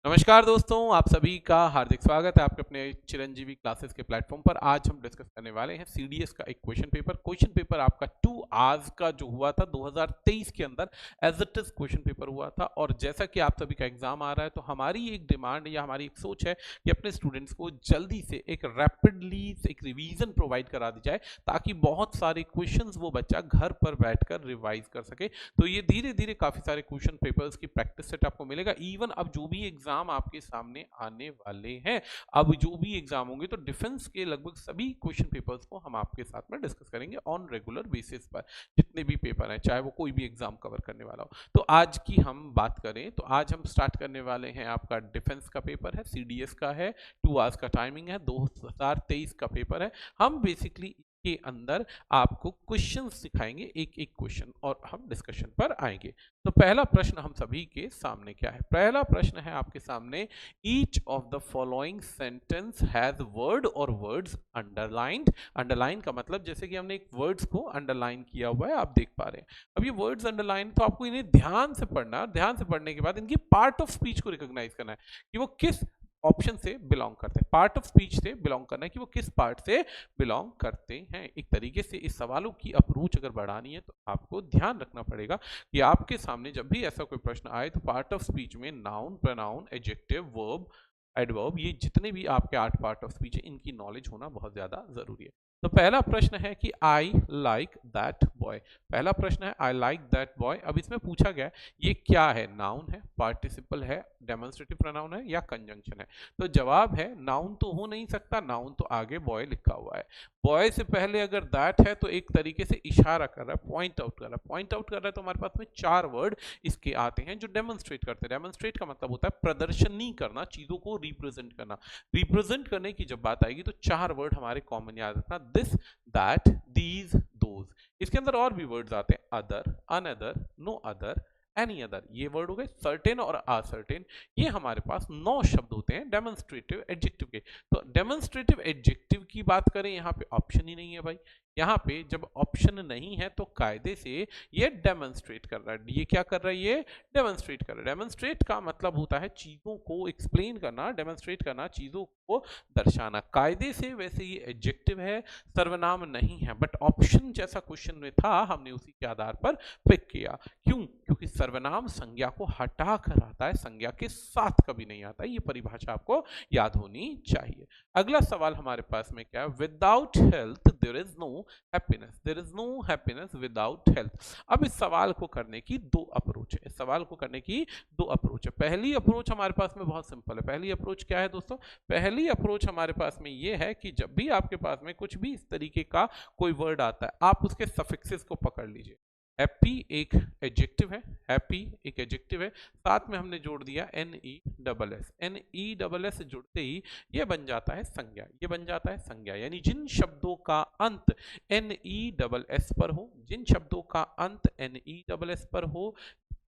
नमस्कार दोस्तों, आप सभी का हार्दिक स्वागत है आपके अपने चिरंजीवी क्लासेस के प्लेटफॉर्म पर। आज हम डिस्कस करने वाले हैं सीडीएस का एक क्वेश्चन पेपर आपका 2 आवर्स का जो हुआ था 2023 के अंदर as it is question paper हुआ था। और जैसा कि आप सभी का एग्जाम आ रहा है तो हमारी एक डिमांड या हमारी एक सोच है कि अपने स्टूडेंट्स को जल्दी से एक रैपिडली एक रिवीजन प्रोवाइड करा दी जाए ताकि बहुत सारे क्वेश्चन वो बच्चा घर पर बैठकर रिवाइज कर सके। तो ये धीरे धीरे काफी सारे क्वेश्चन पेपर्स की प्रैक्टिस सेट आपको मिलेगा। इवन अब जो भी एग्जाम आपके सामने आने वाले हैं, अब जो भी एग्जाम होंगे तो डिफेंस के लगभग सभी क्वेश्चन पेपर्स को हम आपके साथ में डिस्कस करेंगे ऑन रेगुलर बेसिस पर। जितने भी पेपर हैं चाहे वो कोई भी एग्जाम कवर करने वाला हो। तो आज की हम बात करें तो आज हम स्टार्ट करने वाले हैं, आपका डिफेंस का पेपर है, सीडीएस का है, 2 आवर्स का टाइमिंग है, 2023 का पेपर है। हम बेसिकली के अंदर आपको क्वेश्चंस सिखाएंगे, एक एक क्वेश्चन, और हम डिस्कशन पर आएंगे। तो पहला प्रश्न हम सभी के सामने क्या है? पहला प्रश्न है आपके सामने, each of the following sentence has word और वर्ड्स अंडरलाइंड। अंडरलाइन का मतलब जैसे कि हमने एक वर्ड्स को अंडरलाइन किया हुआ है, आप देख पा रहे हैं। अब ये वर्ड्स अंडरलाइन, तो आपको इन्हें ध्यान से पढ़ना, ध्यान से पढ़ने के बाद इनकी पार्ट ऑफ स्पीच को रिकॉग्नाइज करना है कि वो किस ऑप्शन से बिलोंग करते हैं, पार्ट ऑफ स्पीच से बिलोंग करना है कि वो किस पार्ट से बिलोंग करते हैं। एक तरीके से इस सवालों की अप्रोच अगर बढ़ानी है तो आपको ध्यान रखना पड़ेगा कि आपके सामने जब भी ऐसा कोई प्रश्न आए तो पार्ट ऑफ स्पीच में noun, pronoun, adjective, verb, adverb, ये जितने भी आपके 8 पार्ट ऑफ स्पीच है इनकी नॉलेज होना बहुत ज्यादा जरूरी है। तो पहला प्रश्न है कि आई लाइक दैट बॉय। पहला प्रश्न है आई लाइक दैट बॉय। अब इसमें पूछा गया ये क्या है? नाउन है, पार्टिसिपल है, डेमोन्स्ट्रेटिव प्रोनाउन है या कंजंक्शन है? तो जवाब है नाउन तो हो नहीं सकता, नाउन तो आगे बॉय लिखा हुआ है। बॉय से पहले अगर दैट है तो एक तरीके से इशारा कर रहा है, पॉइंट आउट कर रहा है। पॉइंट आउट कर रहा है तो हमारे पास में 4 वर्ड इसके आते हैं जो डेमोन्स्ट्रेट करते हैं। डेमोन्स्ट्रेट का मतलब होता है प्रदर्शनी करना, चीजों को रिप्रेजेंट करना। रिप्रेजेंट करने की जब बात आएगी तो 4 वर्ड हमारे कॉमन याद रखना, दिस, दैट, दीज, दोज। इसके अंदर और भी वर्ड्स आते हैं, other, another, no other, any other. ये वर्ड हो गए सर्टेन और असर्टेन। ये हमारे पास 9 शब्द होते हैं डेमोन्स्ट्रेटिव एडजेक्टिव के। तो डेमोन्स्ट्रेटिव एडजेक्टिव की बात करें, यहाँ पे ऑप्शन ही नहीं है भाई। यहाँ पे जब ऑप्शन नहीं है तो कायदे से ये डेमोन्स्ट्रेट कर रहा है। ये क्या कर रहा है? ये डेमोन्स्ट्रेट कर रहा है। डेमोन्स्ट्रेट का मतलब होता है चीजों को एक्सप्लेन करना, डेमोन्स्ट्रेट करना, चीजों को दर्शाना। कायदे से वैसे ये एडजेक्टिव है, सर्वनाम नहीं है, बट ऑप्शन जैसा क्वेश्चन में था हमने उसी के आधार पर पिक किया। क्यों? क्योंकि सर्वनाम संज्ञा को हटा कर आता है, संज्ञा के साथ कभी नहीं आता। ये परिभाषा आपको याद होनी चाहिए। अगला सवाल हमारे पास में क्या है? Without health there is no happiness. There is no happiness without health. अब इस सवाल को करने की 2 अप्रोच है। इस सवाल को करने की 2 अप्रोच है। पहली अप्रोच हमारे पास में बहुत सिंपल है। पहली अप्रोच क्या है दोस्तों? पहली अप्रोच हमारे पास में ये है कि जब भी आपके पास में कुछ भी इस तरीके का कोई वर्ड आता है, आप उसके सफिक्सेस को पकड़ लीजिए। हैप्पी एक एडजेक्टिव है, हैप्पी एक एडजेक्टिव है, साथ में हमने जोड़ दिया N E double S. N E double S जुड़ते ही ये बन जाता है संज्ञा। ये बन जाता है संज्ञा, यानी जिन शब्दों का अंत एन ई डबल एस पर हो, जिन शब्दों का अंत एन ई डबल एस पर हो,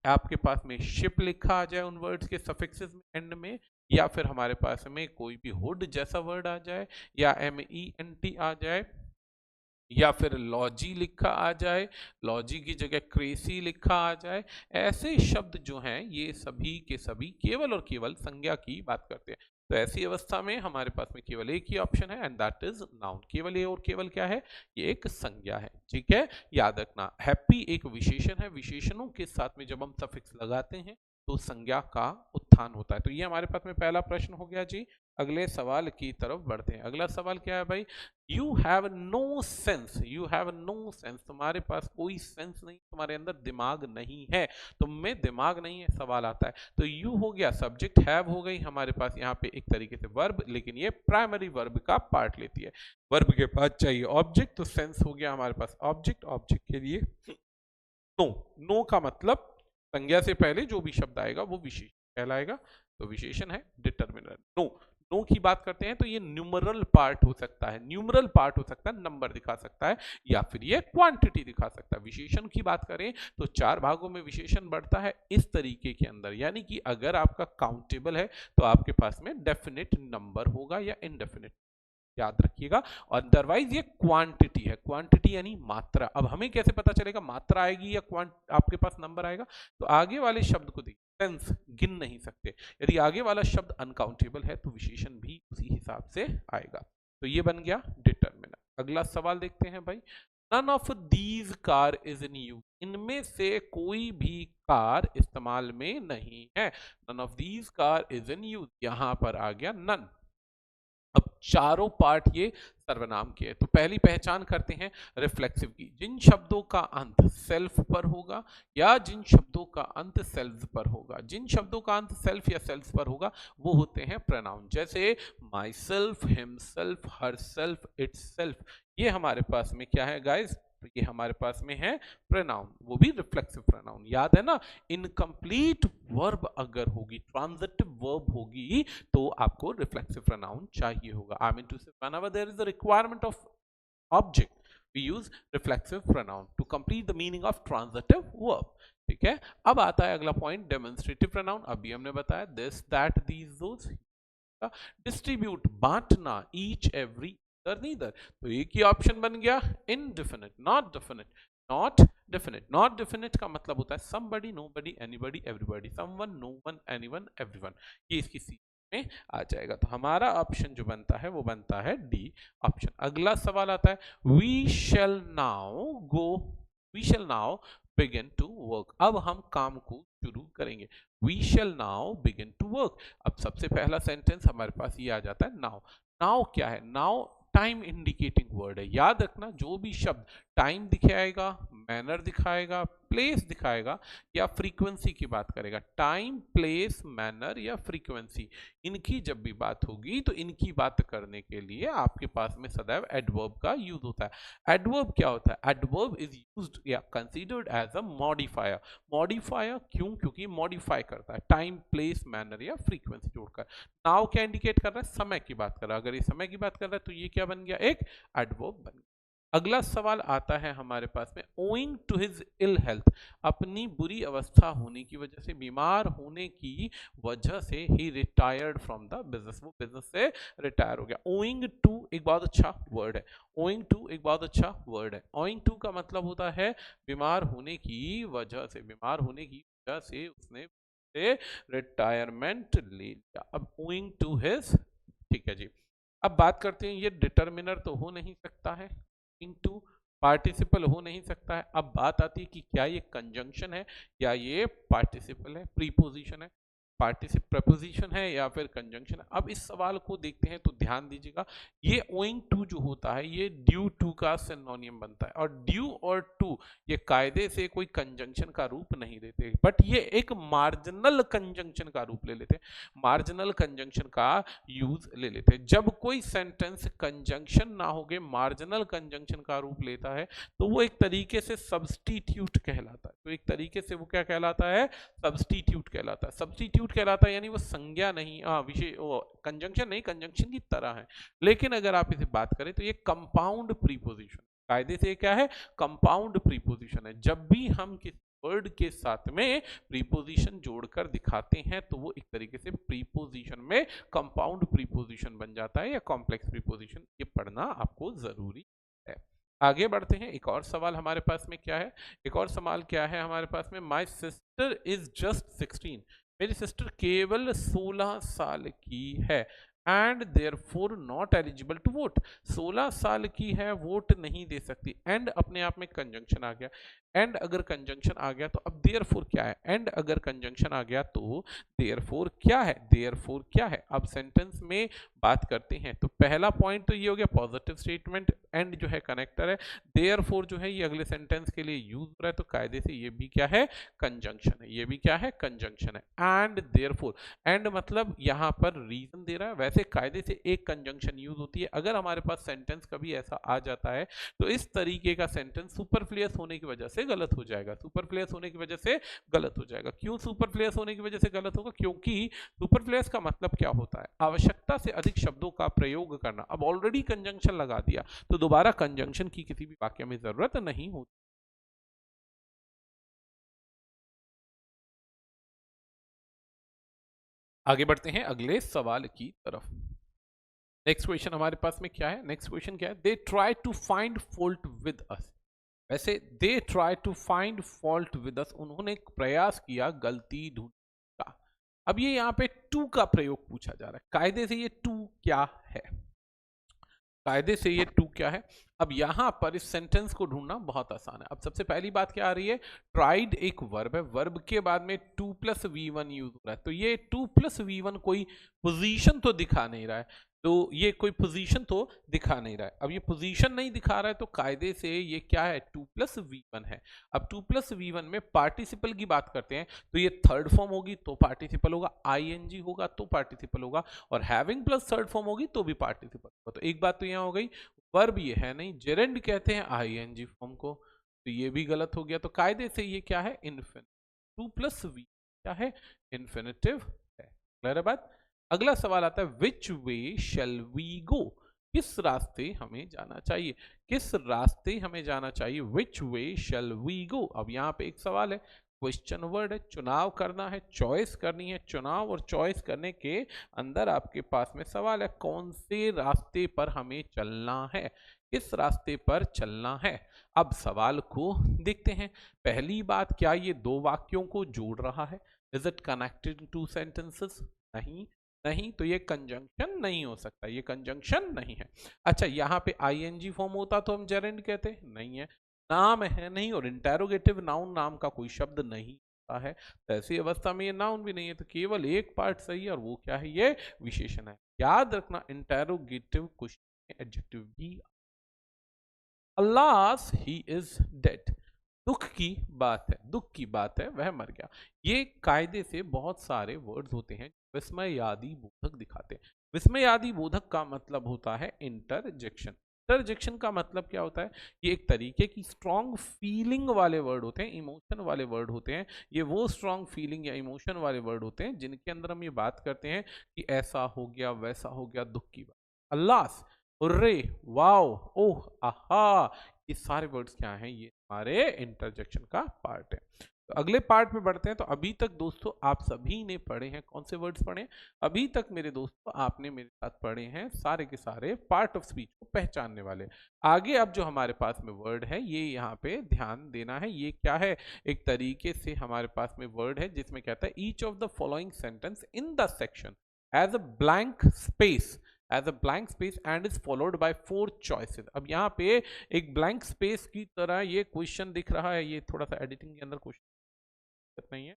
आपके पास में शिप लिखा आ जाए उन वर्ड्स के सफिक्सेस में एंड में, या फिर हमारे पास में कोई भी हुड जैसा वर्ड आ जाए, या एम ई एन टी आ जाए, या फिर लॉजी लिखा आ जाए, लॉजी की जगह क्रेसी लिखा आ जाए, ऐसे शब्द जो हैं ये सभी के सभी केवल और केवल संज्ञा की बात करते हैं। तो ऐसी अवस्था में हमारे पास में केवल एक ही ऑप्शन है एंड दैट इज नाउन। केवल ये और केवल क्या है? ये एक संज्ञा है। ठीक है, याद रखना हैप्पी एक विशेषण है। विशेषणों के साथ में जब हम सफिक्स लगाते हैं तो संज्ञा का उत्थान होता है। तो ये हमारे पास में पहला प्रश्न हो गया जी। अगले सवाल की तरफ बढ़ते हैं। अगला सवाल क्या है भाई? You have no sense. You have no sense, तुम्हारे पास कोई सेंस नहीं, तुम्हारे अंदर दिमाग नहीं है। तुम में दिमाग नहीं है, सवाल आता है। तो यू हो गया सब्जेक्ट, हैव हो गई हमारे पास यहाँ पे एक तरीके से वर्ब, लेकिन ये प्राइमरी वर्ब का पार्ट लेती है। वर्ब के बाद चाहिए ऑब्जेक्ट, तो सेंस हो गया हमारे पास ऑब्जेक्ट। ऑब्जेक्ट के लिए नो। नो का मतलब संज्ञा से पहले जो भी शब्द आएगा वो विशेषण कहलाएगा। तो विशेषण है डिटर्मिनर। नो, नो की बात करते हैं तो ये न्यूमरल पार्ट हो सकता है, न्यूमरल पार्ट हो सकता है, नंबर दिखा सकता है, या फिर ये क्वांटिटी दिखा सकता है। विशेषण की बात करें तो 4 भागों में विशेषण बढ़ता है इस तरीके के अंदर, यानी कि अगर आपका काउंटेबल है तो आपके पास में डेफिनेट नंबर होगा या इनडेफिनेट, याद रखिएगा। और अदरवाइज ये क्वांटिटी है। क्वांटिटी यानी मात्रा। अब हमें कैसे पता चलेगा मात्रा आएगी या आपके पास नंबर आएगा? तो आगे वाले शब्द को देखिए, सेंस गिन नहीं सकते। यदि आगे वाला शब्द अनकाउंटेबल है तो विशेषण भी उसी हिसाब से आएगा। तो ये बन गया डिटरमिनर। अगला सवाल देखते हैं भाई, none of these car is in use, इनमें से कोई भी कार इस्तेमाल में नहीं है। None of these car is in use, यहां पर आ गया नन। अब चारों पार्ट ये सर्वनाम के हैं, तो पहली पहचान करते हैं रिफ्लेक्सिव की। जिन शब्दों का अंत सेल्फ पर होगा या जिन शब्दों का अंत सेल्फ पर होगा, जिन शब्दों का अंत सेल्फ या सेल्फ पर होगा वो होते हैं प्रोनाउन। जैसे my self, himself, herself, itself, ये हमारे पास में क्या है गाइस, ये हमारे पास में है प्रोनाउन, वो भी रिफ्लेक्सिव प्रोनाउन। याद है ना, इनकम्प्लीट वर्ब अगर होगी, ट्रांजिटिव वर्ब होगी, तो आपको रिफ्लेक्सिव प्रोनाउन चाहिए होगा। आई मीन टू से whenever there is a requirement of object we use reflexive pronoun to complete the meaning of transitive verb। ठीक है, अब आता है अगला पॉइंट डेमोन्स्ट्रेटिव प्रोनाउन। अभी हमने बताया this, that, these, those. Distribute, बांटना, ईच, एवरी, नीदर, तो एक ही ऑप्शन बन गया indefinite, not definite, not definite. Not definite का मतलब होता है somebody, nobody, anybody, everybody, someone, known, anyone, everyone, ये इसकी सी में आ जाएगा। तो हमारा ऑप्शन जो बनता है वो बनता है डी ऑप्शन। अगला सवाल आता है, we shall now go, we shall now begin to work, अब हम काम को शुरू करेंगे। We shall now begin to work. अब सबसे पहला सेंटेंस हमारे पास ये आ जाता है नाउ। नाउ क्या है, नाउ टाइम इंडिकेटिंग वर्ड है। याद रखना, जो भी शब्द टाइम दिखाएगा, मैनर दिखाएगा, प्लेस दिखाएगा या फ्रीक्वेंसी की बात करेगा, टाइम, प्लेस, मैनर या फ्रीक्वेंसी, इनकी जब भी बात होगी तो इनकी बात करने के लिए आपके पास में सदैव एडवर्ब का यूज होता है। एडवर्ब क्या होता है, एडवर्ब इज यूज्ड या considered as a modifier. Modifier क्यों, क्योंकि मॉडिफाई करता है टाइम, प्लेस, मैनर या फ्रीक्वेंसी जोड़कर। नाउ क्या इंडिकेट कर रहा है, समय की बात कर रहा है। अगर ये समय की बात कर रहा है तो ये क्या बन गया, एक एडवर्ब बन गया। अगला सवाल आता है हमारे पास में, owing to his ill health, अपनी बुरी अवस्था होने की वजह से, बीमार होने की वजह से ही रिटायर्ड फ्रॉम द बिजनेस, वो बिजनेस से रिटायर हो गया। ओइंग टू एक बहुत अच्छा वर्ड है, ओइंग टू एक बहुत अच्छा वर्ड है। ओइंग टू का मतलब होता है बीमार होने की वजह से, बीमार होने की वजह से उसने रिटायरमेंट ले लिया। अब ओइंग टू हिज, ठीक है जी। अब बात करते हैं, ये डिटर्मिनर तो हो नहीं सकता है, इनटू पार्टिसिपल हो नहीं सकता है। अब बात आती है कि क्या ये कंजंक्शन है या ये पार्टिसिपल है, प्रीपोजिशन है, पार्टिसिप प्रपोजिशन है या फिर कंजंक्शन है। अब इस सवाल को देखते हैं तो ध्यान दीजिएगा, ये ओइंग टू जो होता है ये ड्यू टू का सिनोनियम बनता है, और ड्यू और टू ये कायदे से कोई कंजंक्शन का रूप नहीं देते, बट ये एक मार्जिनल कंजंक्शन का रूप ले लेते हैं, मार्जिनल कंजंक्शन का यूज ले लेते हैं। जब कोई सेंटेंस कंजंक्शन ना होके मार्जिनल कंजंक्शन का रूप लेता है तो वो एक तरीके से सब्स्टिट्यूट कहलाता है। तो एक तरीके से वो क्या कहलाता है, सब्स्टिट्यूट कहलाता है। सब्स्टिट्यूट कहलाता है यानी वो संज्ञा नहीं, विशेष, वो कंजंक्शन नहीं, कंजंक्शन की तरह है। लेकिन अगर आप इसे बात करें तो ये कंपाउंड प्रीपोजिशन, कायदे से क्या है, कंपाउंड प्रीपोजिशन है। जब भी हम किसी वर्ड के साथ में प्रीपोजिशन जोड़कर दिखाते हैं तो वो एक तरीके से प्रीपोजिशन में कंपाउंड प्रीपोजिशन बन जाता है या कॉम्प्लेक्स प्रीपोजिशन, ये पढ़ना आपको जरूरी है। आगे बढ़ते हैं, एक और सवाल हमारे पास में क्या है, एक और सवाल क्या है हमारे पास में, माई सिस्टर इज जस्ट 16, मेरी सिस्टर केवल 16 साल की है, and therefore not eligible to vote, 16 साल की है, वोट नहीं दे सकती। एंड अपने आप में कंजंक्शन आ गया, एंड अगर कंजंक्शन आ गया तो अब देयरफॉर क्या है, एंड अगर कंजंक्शन आ गया तो देयरफॉर क्या है, देयरफॉर क्या है। अब सेंटेंस में बात करते हैं तो पहला पॉइंट तो ये हो गया पॉजिटिव स्टेटमेंट, एंड जो है कनेक्टर है, देयरफॉर जो है ये अगले सेंटेंस के लिए यूज हो रहा है, तो कायदे से ये भी क्या है, कंजंक्शन है, ये भी क्या है, कंजंक्शन है। एंड देयरफॉर, एंड मतलब यहाँ पर रीजन दे रहा है, वैसे कायदे से एक कंजंक्शन यूज होती है। अगर हमारे पास सेंटेंस कभी ऐसा आ जाता है तो इस तरीके का सेंटेंस सुपरफ्लुअस होने की वजह से गलत हो जाएगा, सुपरफ्लुअस होने की वजह से गलत हो जाएगा। क्यों सुपरफ्लुअस होने की वजह से गलत होगा, क्योंकि सुपरफ्लुअस का मतलब क्या होता है, आवश्यकता से अधिक शब्दों का प्रयोग करना। अब ऑलरेडी कंजंक्शन लगा दिया तो दोबारा कंजंक्शन की किसी भी वाक्य में जरूरत नहीं होती। आगे बढ़ते हैं अगले सवाल की तरफ। नेक्स्ट क्वेश्चन हमारे पास में क्या है, नेक्स्ट क्वेश्चन क्या है, they try to find fault with us. वैसे they try to find fault with us, उन्होंने प्रयास किया गलती ढूंढ अब ये यहाँ पे टू का प्रयोग पूछा जा रहा है, कायदे से ये टू क्या है, कायदे से ये टू क्या है। अब यहां पर इस सेंटेंस को ढूंढना बहुत आसान है। अब सबसे पहली बात क्या आ रही है, ट्राइड एक वर्ब है, वर्ब के बाद में to plus V one use हो रहा है, तो ये टू प्लस वी वन कोई पोजीशन तो दिखा नहीं रहा है, तो ये कोई पोजीशन तो दिखा नहीं रहा है। अब ये पोजीशन नहीं दिखा रहा है तो कायदे से ये क्या है, टू प्लस वी वन है। अब टू प्लस वी वन में पार्टिसिपल की बात करते हैं तो ये थर्ड फॉर्म होगी तो पार्टिसिपल होगा, आईएनजी होगा तो पार्टिसिपल होगा, और हैविंग प्लस थर्ड फॉर्म होगी तो भी पार्टिसिपल होगा। तो एक बात तो यहाँ हो गई, वर्ब ये है नहीं, जेरेंड कहते हैं आईएनजी फॉर्म को, तो ये भी गलत हो गया। तो कायदे से ये क्या है, इन्फिनिटिव, टू प्लस वी क्या है, इन्फिनिटिव है। क्लियर है बात। अगला सवाल आता है, विच वे शैल वी गो, किस रास्ते हमें जाना चाहिए, किस रास्ते हमें जाना चाहिए, विच वे शैल वी गो। अब यहाँ पे एक सवाल है, क्वेश्चन वर्ड है, चुनाव करना है, चॉइस करनी है, चुनाव और चॉइस करने के अंदर आपके पास में सवाल है, कौन से रास्ते पर हमें चलना है, किस रास्ते पर चलना है। अब सवाल को देखते हैं। पहली बात, क्या ये दो वाक्यों को जोड़ रहा है, is it connected two sentences, नहीं, नहीं, तो ये कंजंक्शन नहीं हो सकता, ये कंजंक्शन नहीं है। अच्छा, यहाँ पे आईएनजी फॉर्म होता तो हम जेरेंड कहते, नहीं है, नाम है नहीं, और इंटेरोगेटिव नाउन नाम का कोई शब्द नहीं होता है, तो ऐसी अवस्था में ये नाउन भी नहीं है, तो केवल एक पार्ट सही है और वो क्या है, ये विशेषण है। याद रखना, इंटेरोगेटिव क्वेश्चन में एडजेक्टिव भी। अल्लाह ही इज डेड, दुख की बात है, दुख की बात है, वह मर गया। ये कायदे से बहुत सारे वर्ड्स होते हैं विस्मयादि बोधक दिखाते हैं। विस्मयादि बोधक का मतलब होता है इंटरजेक्शन। इंटरजेक्शन का मतलब क्या होता है, ये एक तरीके की स्ट्रॉन्ग फीलिंग वाले वर्ड होते हैं, इमोशन वाले वर्ड होते हैं। ये वो स्ट्रॉन्ग फीलिंग या इमोशन वाले वर्ड होते हैं जिनके अंदर हम ये बात करते हैं कि ऐसा हो गया, वैसा हो गया, दुख की बात। अल्लाह, हुर्रे, वाओ, ओह, आहा, ये सारे वर्ड्स क्या हैं, ये हमारे इंटरजेक्शन का पार्ट है। तो अगले पार्ट में बढ़ते हैं। तो अभी तक दोस्तों आप सभी ने पढ़े हैं, कौन से वर्ड्स पढ़े हैं अभी तक मेरे दोस्तों, आपने मेरे साथ पढ़े हैं सारे के सारे पार्ट ऑफ स्पीच को पहचानने वाले। आगे अब जो हमारे पास में वर्ड है, ये यहाँ पे ध्यान देना है, ये क्या है, एक तरीके से हमारे पास में वर्ड है जिसमें कहता है, each of the following sentence in the section has a blank space, has a blank space and is followed by 4 choices. अब यहाँ पे एक ब्लैंक स्पेस की तरह ये क्वेश्चन दिख रहा है, ये थोड़ा सा एडिटिंग के अंदर क्वेश्चन नहीं है,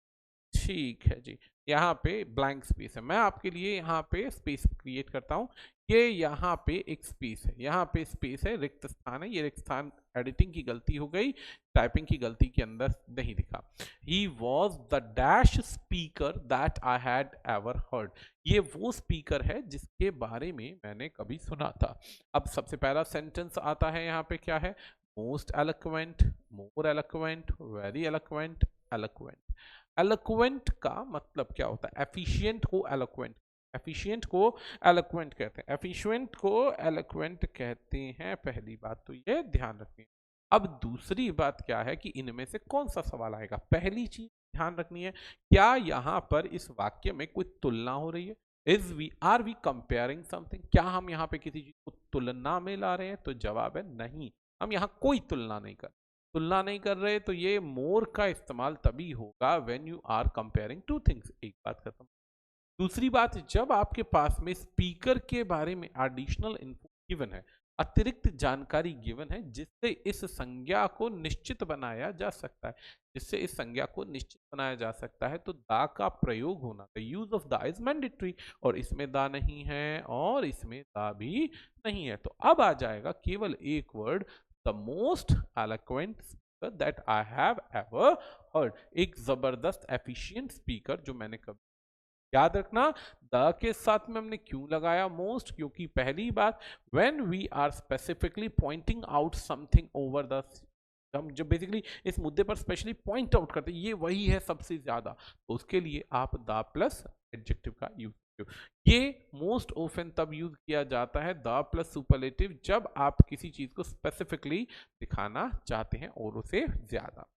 ठीक है जी। यहाँ पे ब्लैंक स्पेस है, मैं आपके लिए यहाँ पे स्पेस क्रिएट करता हूँ। ये यहाँ पे एक स्पेस है, यहाँ पे स्पेस है, रिक्त स्थान है, ये रिक्त स्थान एडिटिंग की गलती हो गई, टाइपिंग की गलती के अंदर नहीं दिखा। He was the dash speaker that I had ever heard, ये वो स्पीकर है जिसके बारे में मैंने कभी सुना था। अब सबसे पहला सेंटेंस आता है यहाँ पे, क्या है, most eloquent, more eloquent, very eloquent, eloquent. Eloquent का मतलब क्या होता है, एफिशिएंट को एलोक्वेंट, एफिशिएंट को एलोक्वेंट कहते हैं, एफिशिएंट को एलोक्वेंट कहते हैं। पहली बात तो ये ध्यान रखनी है। अब दूसरी बात क्या है कि इनमें से कौन सा सवाल आएगा। पहली चीज ध्यान रखनी है, क्या यहाँ पर इस वाक्य में कोई तुलना हो रही है, is we are we comparing something, क्या हम यहाँ पे किसी चीज को तुलना में ला रहे हैं, तो जवाब है नहीं, हम यहाँ कोई तुलना नहीं कर, तुलना नहीं कर रहे। तो ये मोर का इस्तेमाल तभी होगा when you are comparing two things. एक बात खत्म। दूसरी बात, जब आपके पास में स्पीकर के बारे में एडिशनल इन्फो गिवन है, अतिरिक्त जानकारी गिवन है, जिससे इस संज्ञा को निश्चित बनाया जा सकता है, जिससे इस संज्ञा को निश्चित बनाया जा सकता है, तो दा का प्रयोग होना, the use of the is mandatory, और इसमें दा नहीं है और इसमें दा भी नहीं है। तो अब आ जाएगा केवल एक word, the most eloquent speaker that I have ever heard, एक जबरदस्त एफिशिएंट स्पीकर जो मैंने कभी। याद रखना, द के साथ में हमने क्यों लगाया मोस्ट, क्योंकि पहली बात, when we are specifically pointing out something over the, हम जब बेसिकली इस मुद्दे पर स्पेशली पॉइंट आउट करते हैं, ये वही है सबसे ज्यादा, तो उसके लिए आप द प्लस एडजेक्टिव का यूज करो। ये मोस्ट ऑफन तब यूज किया जाता है, द प्लस सुपरलेटिव, जब आप किसी चीज को स्पेसिफिकली दिखाना चाहते हैं और उसे ज्यादा।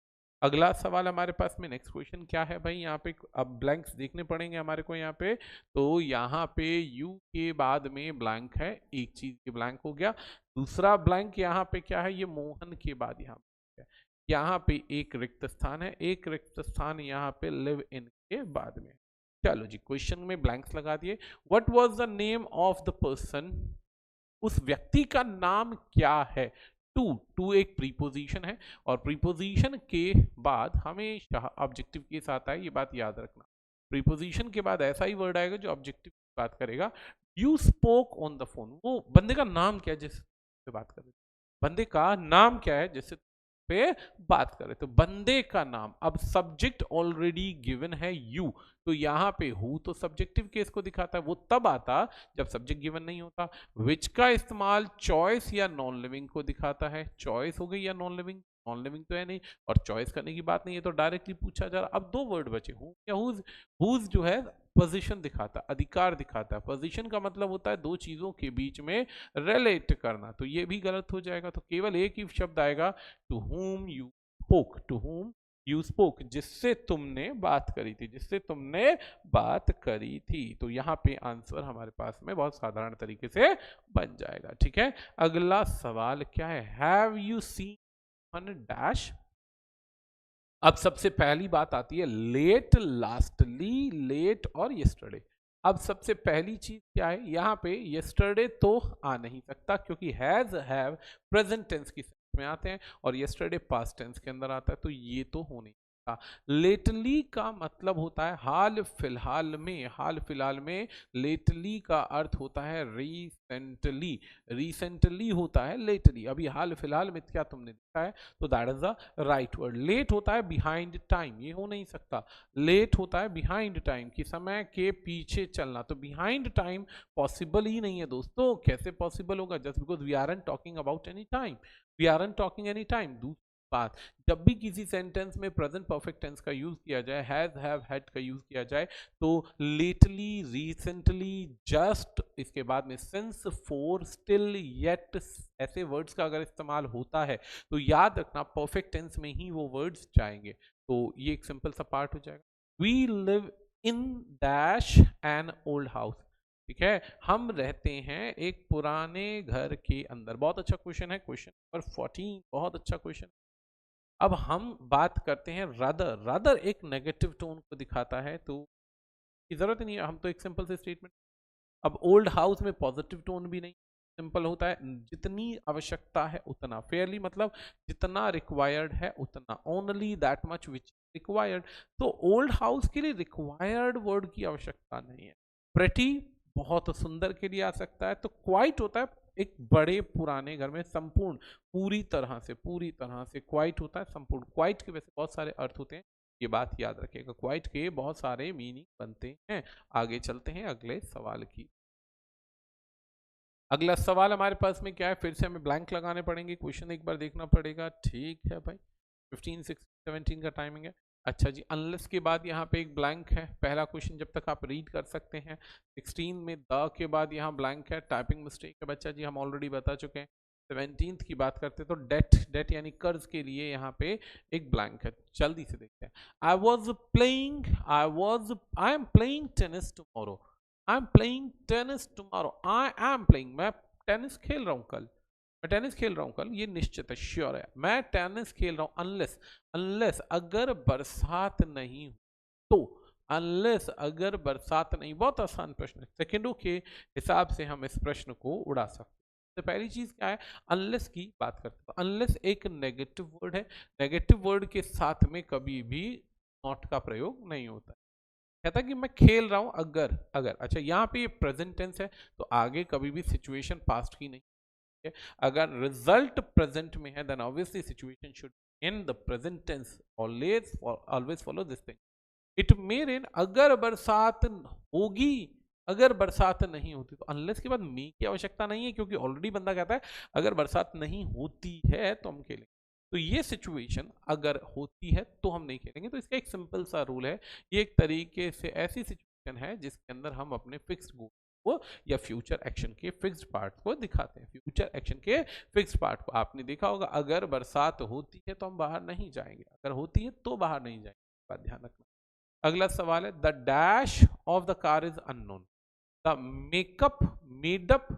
अगला सवाल हमारे पास में, नेक्स्ट क्वेश्चन क्या है भाई, यहाँ पे अब ब्लैंक्स देखने पड़ेंगे हमारे को यहाँ पे। तो यहाँ पे यू के बाद में ब्लैंक है, एक चीज के ब्लैंक हो गया। दूसरा ब्लैंक यहाँ पे क्या है, ये मोहन के बाद यहाँ पे है। यहाँ पे एक रिक्त स्थान है, एक रिक्त स्थान यहाँ पे लिव इन के बाद में। चलो जी, क्वेश्चन में ब्लैंक्स लगा दिए। What was the name of the person, उस व्यक्ति का नाम क्या है। टू एक प्रीपोजिशन है और प्रीपोजिशन के बाद हमेशा ऑब्जेक्टिव केस आता है, ये बात याद रखना। प्रीपोजिशन के बाद ऐसा ही वर्ड आएगा जो ऑब्जेक्टिव की बात करेगा। You spoke on the phone, वो बंदे का नाम क्या है जिससे बात कर रहे, बंदे का नाम क्या है जिससे पे बात करें, तो बंदे का नाम। अब सब्जेक्ट ऑलरेडी गिवन है यू, तो यहाँ पे हु तो सब्जेक्टिव केस को दिखाता है, वो तब आता जब सब्जेक्ट गिवन नहीं होता। विच का इस्तेमाल चॉइस या नॉन लिविंग को दिखाता है, चॉइस हो गई या नॉन लिविंग, नॉन लिविंग तो है नहीं और चॉइस करने की बात नहीं है, तो डायरेक्टली पूछा जा रहा। अब दो वर्ड बचे, हु या हुज। हुज जो है पोजीशन दिखाता है, अधिकार दिखाता है। पोजीशन का मतलब होता है दो चीजों के बीच में रिलेट करना, तो ये भी गलत हो जाएगा। तो केवल एक ही शब्द आएगा, to whom you spoke, to whom you spoke, जिससे तुमने बात करी थी, जिससे तुमने बात करी थी। तो यहाँ पे आंसर हमारे पास में बहुत साधारण तरीके से बन जाएगा। ठीक है, अगला सवाल क्या है, हैव यू सीन डैश। अब सबसे पहली बात आती है लेट, लास्टली, लेट और यस्टरडे। अब सबसे पहली चीज क्या है, यहाँ पे यस्टरडे तो आ नहीं सकता क्योंकि हैज, हैव प्रेजेंट टेंस की में आते हैं और यस्टरडे पास्ट टेंस के अंदर आता है, तो ये तो हो नहीं सकता। लेटली का मतलब होता है हाल फिलहाल में, हाल फिलहाल में। लेटली का अर्थ होता है रिसेंटली, रिसेंटली होता है लेटली। अभी हाल फिलहाल में क्या तुमने देखा है, तो that is the right word. Late होता है बिहाइंड टाइम, ये हो नहीं सकता। लेट होता है बिहाइंड टाइम, कि समय के पीछे चलना, तो बिहाइंड टाइम पॉसिबल ही नहीं है दोस्तों। कैसे पॉसिबल होगा, just because we are talking about any time, we are talking any time. दूसरी बात, जब भी किसी सेंटेंस में प्रेजेंट परफेक्ट टेंस का यूज किया जाए, हैज, हैव, हैड का यूज किया जाए, तो लेटली, रिसेंटली, जस्ट, इसके बाद में सिंस, फोर, स्टिल, येट, ऐसे वर्ड्स का अगर इस्तेमाल होता है तो याद रखना परफेक्ट टेंस में ही वो वर्ड्स जाएंगे। तो ये एक सिंपल सा पार्ट हो जाएगा। We live in dash an old house, ठीक है, हम रहते हैं एक पुराने घर के अंदर। बहुत अच्छा क्वेश्चन है, क्वेश्चन नंबर 14, बहुत अच्छा क्वेश्चन। अब हम बात करते हैं रादर। रादर एक नेगेटिव टोन को दिखाता है, तो की जरूरत नहीं है, हम तो एक सिंपल से स्टेटमेंट। अब ओल्ड हाउस में पॉजिटिव टोन भी नहीं, सिंपल होता है जितनी आवश्यकता है उतना, फेयरली मतलब जितना रिक्वायर्ड है उतना, only that much which required. तो ओल्ड हाउस के लिए रिक्वायर्ड वर्ड की आवश्यकता नहीं है। प्रेटी बहुत सुंदर के लिए आ सकता है, तो क्वाइट होता है एक बड़े पुराने घर में, संपूर्ण, पूरी तरह से, पूरी तरह से। क्वाइट होता है संपूर्ण। क्वाइट के वैसे बहुत सारे अर्थ होते हैं, ये बात याद रखिएगा, क्वाइट के बहुत सारे मीनिंग बनते हैं। आगे चलते हैं अगले सवाल की। अगला सवाल हमारे पास में क्या है, फिर से हमें ब्लैंक लगाने पड़ेंगे, क्वेश्चन एक बार देखना पड़ेगा। ठीक है भाई, 15, 16, 17 का टाइमिंग है। अच्छा जी, अनलेस के बाद यहाँ पे एक ब्लैंक है, पहला क्वेश्चन जब तक आप रीड कर सकते हैं। 16 में द के बाद यहाँ ब्लैंक है, टाइपिंग मिस्टेक है बच्चा जी, हम ऑलरेडी बता चुके हैं। 17 की बात करते हैं तो डेट, डेट यानी कर्ज के लिए यहाँ पे एक ब्लैंक है। जल्दी से देखते हैं। I am playing tennis tomorrow. I am playing tennis tomorrow, I am playing, मैं टेनिस खेल रहा हूँ कल, मैं टेनिस खेल रहा हूँ कल, ये निश्चित है, श्योर है, मैं टेनिस खेल रहा हूँ। अनलेस, अनलेस अगर बरसात नहीं हो तो, अनलेस अगर बरसात नहीं, बहुत आसान प्रश्न है, सेकेंडों के हिसाब से हम इस प्रश्न को उड़ा सकते हैं। तो पहली चीज क्या है, अनलेस की बात करते हैं। अनलेस एक नेगेटिव वर्ड है, नेगेटिव वर्ड के साथ में कभी भी नॉट का प्रयोग नहीं होता है। कहता है कि मैं खेल रहा हूं अगर, अगर, अच्छा यहाँ पे ये प्रेजेंट टेंस है तो आगे कभी भी सिचुएशन पास्ट की नहीं है। अगर रिजल्ट प्रेजेंट में है then obviously situation should in the present tense, always follow this thing. It may rain, अगर बरसात होगी, अगर बरसात नहीं होती, तो अनलेस के बाद मे की आवश्यकता नहीं है क्योंकि ऑलरेडी बंदा कहता है अगर बरसात नहीं होती है तो हम खेलेंगे। तो ये सिचुएशन अगर होती है तो हम नहीं खेलेंगे, तो इसका एक सिंपल सा रूल है। ये एक तरीके से ऐसी सिचुएशन है जिसके अंदर हम अपने फिक्स्ड गोल को या फ्यूचर एक्शन के फिक्स्ड पार्ट को दिखाते हैं। फ्यूचर एक्शन के फिक्स्ड पार्ट को आपने देखा होगा, अगर बरसात होती है तो हम बाहर नहीं जाएंगे, अगर होती है तो बाहर नहीं जाएंगे, बात ध्यान रखना। अगला सवाल है, the dash of the car is unknown. The makeup, made up,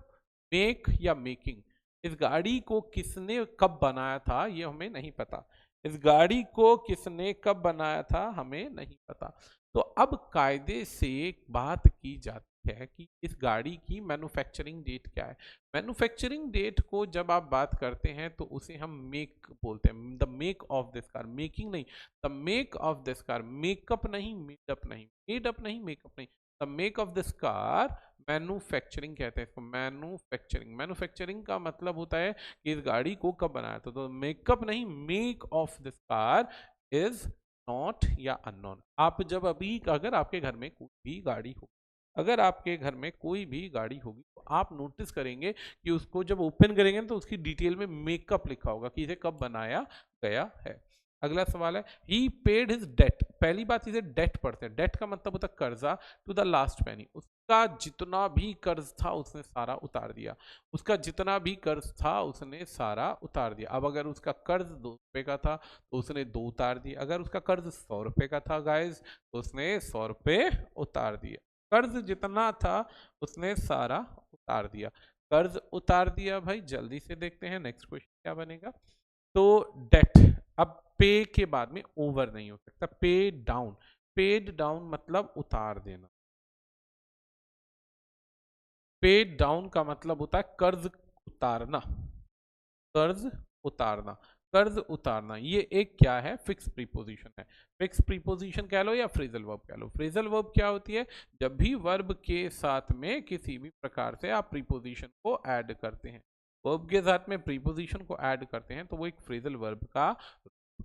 make या मेकिंग, इस गाड़ी को किसने कब बनाया था ये हमें नहीं पता। इस गाड़ी को किसने कब बनाया था हमें नहीं पता। तो अब कायदे से एक बात की जाती है कि इस गाड़ी की मैन्युफैक्चरिंग डेट क्या है। मैन्युफैक्चरिंग डेट को जब आप बात करते हैं तो उसे हम मेक बोलते हैं, the make of this car, making नहीं, the make of this car, makeup नहीं, मेडअप नहीं, मेडअप नहीं, मेकअप नहीं, the make of this car manufacturing कहते हैं इसको, मैन्युफैक्चरिंग। मैन्युफैक्चरिंग का मतलब होता है कि इस गाड़ी को कब बनाया था, तो मेकअप नहीं, make of this car is not या अननोन। आप जब अभी अगर आपके घर में कोई भी गाड़ी हो, अगर आपके घर में कोई भी गाड़ी होगी तो आप नोटिस करेंगे कि उसको जब ओपन करेंगे तो उसकी डिटेल में मेकअप लिखा होगा कि इसे कब बनाया गया है। अगला सवाल है, ही पेड हिज डेट। पहली बात इसे डेट पढ़ते हैं, डेट का मतलब होता है कर्जा, टू द लास्ट पेनी। उसका जितना भी कर्ज था उसने सारा उतार दिया, उसका जितना भी कर्ज था उसने सारा उतार दिया। अब अगर उसका कर्ज 2 रुपए का था तो उसने 2 उतार दिए, अगर उसका कर्ज 100 रुपए का था गाइस तो उसने 100 रुपए उतार दिए। कर्ज जितना था उसने सारा उतार दिया, कर्ज उतार दिया। भाई जल्दी से देखते हैं नेक्स्ट क्वेश्चन क्या बनेगा। तो डेट, अब पे के बाद में ओवर नहीं हो सकता, पे डाउन, पेड डाउन मतलब उतार देना, पेड डाउन का मतलब होता है कर्ज उतारना, कर्ज उतारना, कर्ज उतारना। ये एक क्या है, फिक्स प्रीपोजिशन है। फिक्स प्रीपोजिशन कह लो या फ्रेजल वर्ब कह लो। फ्रेजल वर्ब क्या होती है, जब भी वर्ब के साथ में किसी भी प्रकार से आप प्रीपोजिशन को ऐड करते हैं, वर्ब के साथ में प्रीपोजिशन को ऐड करते हैं तो वो एक फ्रेजल वर्ब का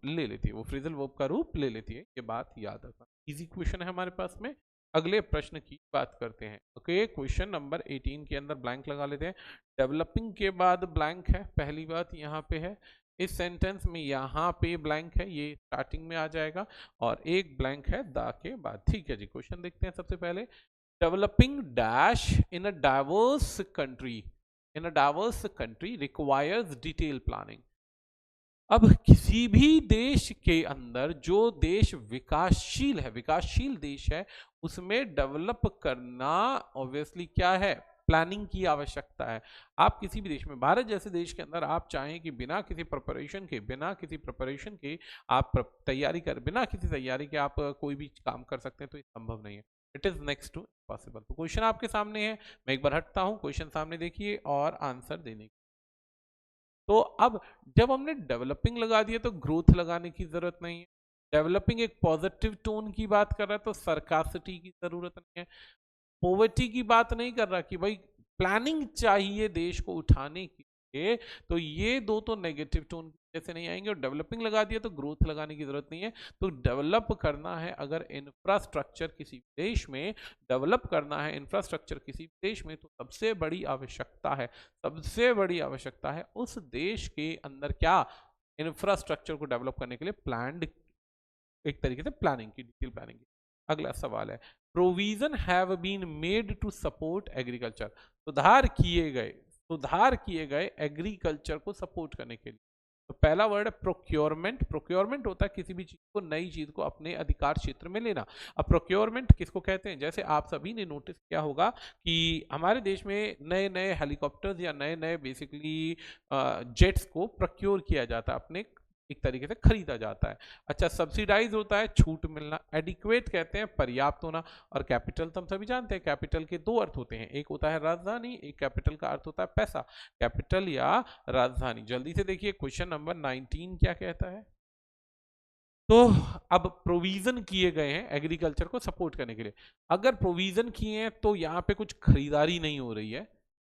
ले लेती है, वो फ्रेजल वर्ब का रूप ले लेती है। ये बात याद रखना। इजी क्वेश्चन है हमारे पास में। अगले प्रश्न की बात करते हैं। ओके, क्वेश्चन नंबर 18 के अंदर ब्लैंक लगा लेते हैं। डेवलपिंग के बाद ब्लैंक है, पहली बात यहाँ पे है। इस सेंटेंस में यहाँ पे ब्लैंक है, ये स्टार्टिंग में आ जाएगा, और एक ब्लैंक है दा के बाद। ठीक है जी, क्वेश्चन देखते हैं। सबसे पहले, developing dash in a diverse country, in a diverse country requires detail planning. अब किसी भी देश के अंदर जो देश विकासशील है, विकासशील देश है, उसमें डेवलप करना ऑब्वियसली क्या है, प्लानिंग की आवश्यकता है। आप किसी भी देश में, भारत जैसे देश के अंदर आप चाहें कि बिना किसी प्रिपरेशन के, बिना किसी प्रिपरेशन के आप तैयारी कर, बिना किसी तैयारी के आप कोई भी काम कर सकते हैं, तो ये संभव नहीं है। It is next to impossible. तो क्वेश्चन आपके सामने है, मैं एक बार हटता हूं, क्वेश्चन सामने देखिए और आंसर देने की। तो अब जब हमने डेवलपिंग लगा दिया तो ग्रोथ लगाने की जरूरत नहीं है। डेवलपिंग एक पॉजिटिव टोन की बात कर रहा है तो सरकासिटी की जरूरत नहीं है। पॉवर्टी की बात नहीं कर रहा कि भाई प्लानिंग चाहिए देश को उठाने के लिए, तो ये दो तो नेगेटिव टोन की वजह से नहीं आएंगे। और डेवलपिंग लगा दिया तो ग्रोथ लगाने की जरूरत नहीं है। तो डेवलप करना है अगर इंफ्रास्ट्रक्चर किसी देश में, डेवलप करना है इंफ्रास्ट्रक्चर किसी देश में, तो सबसे बड़ी आवश्यकता है, सबसे बड़ी आवश्यकता है उस देश के अंदर क्या, इंफ्रास्ट्रक्चर को डेवलप करने के लिए प्लान्ड, एक तरीके से प्लानिंग की, डिटेल प्लानिंग की। अगला सवाल है, provision have been made to support agriculture. सुधार किए गए, सुधार किए गए एग्रीकल्चर को सपोर्ट करने के लिए। तो पहला वर्ड है प्रोक्योरमेंट। प्रोक्योरमेंट होता है किसी भी चीज को, नई चीज को अपने अधिकार क्षेत्र में लेना। अब प्रोक्योरमेंट किसको कहते हैं, जैसे आप सभी ने नोटिस किया होगा कि हमारे देश में नए नए हेलीकॉप्टर्स या नए नए बेसिकली जेट्स को प्रोक्योर किया जाता है, अपने एक तरीके से खरीदा जाता है। अच्छा, सब्सिडाइज होता है छूट मिलना। एडिक्वेट कहते हैं पर्याप्त होना। और कैपिटल तो हम सभी जानते हैं, कैपिटल के दो अर्थ होते हैं, एक होता है राजधानी, एक कैपिटल का अर्थ होता है पैसा। कैपिटल या राजधानी। जल्दी से देखिए क्वेश्चन नंबर 19 क्या कहता है। तो अब प्रोविजन किए गए हैं एग्रीकल्चर को सपोर्ट करने के लिए। अगर प्रोविजन किए हैं तो यहाँ पे कुछ खरीदारी नहीं हो रही है,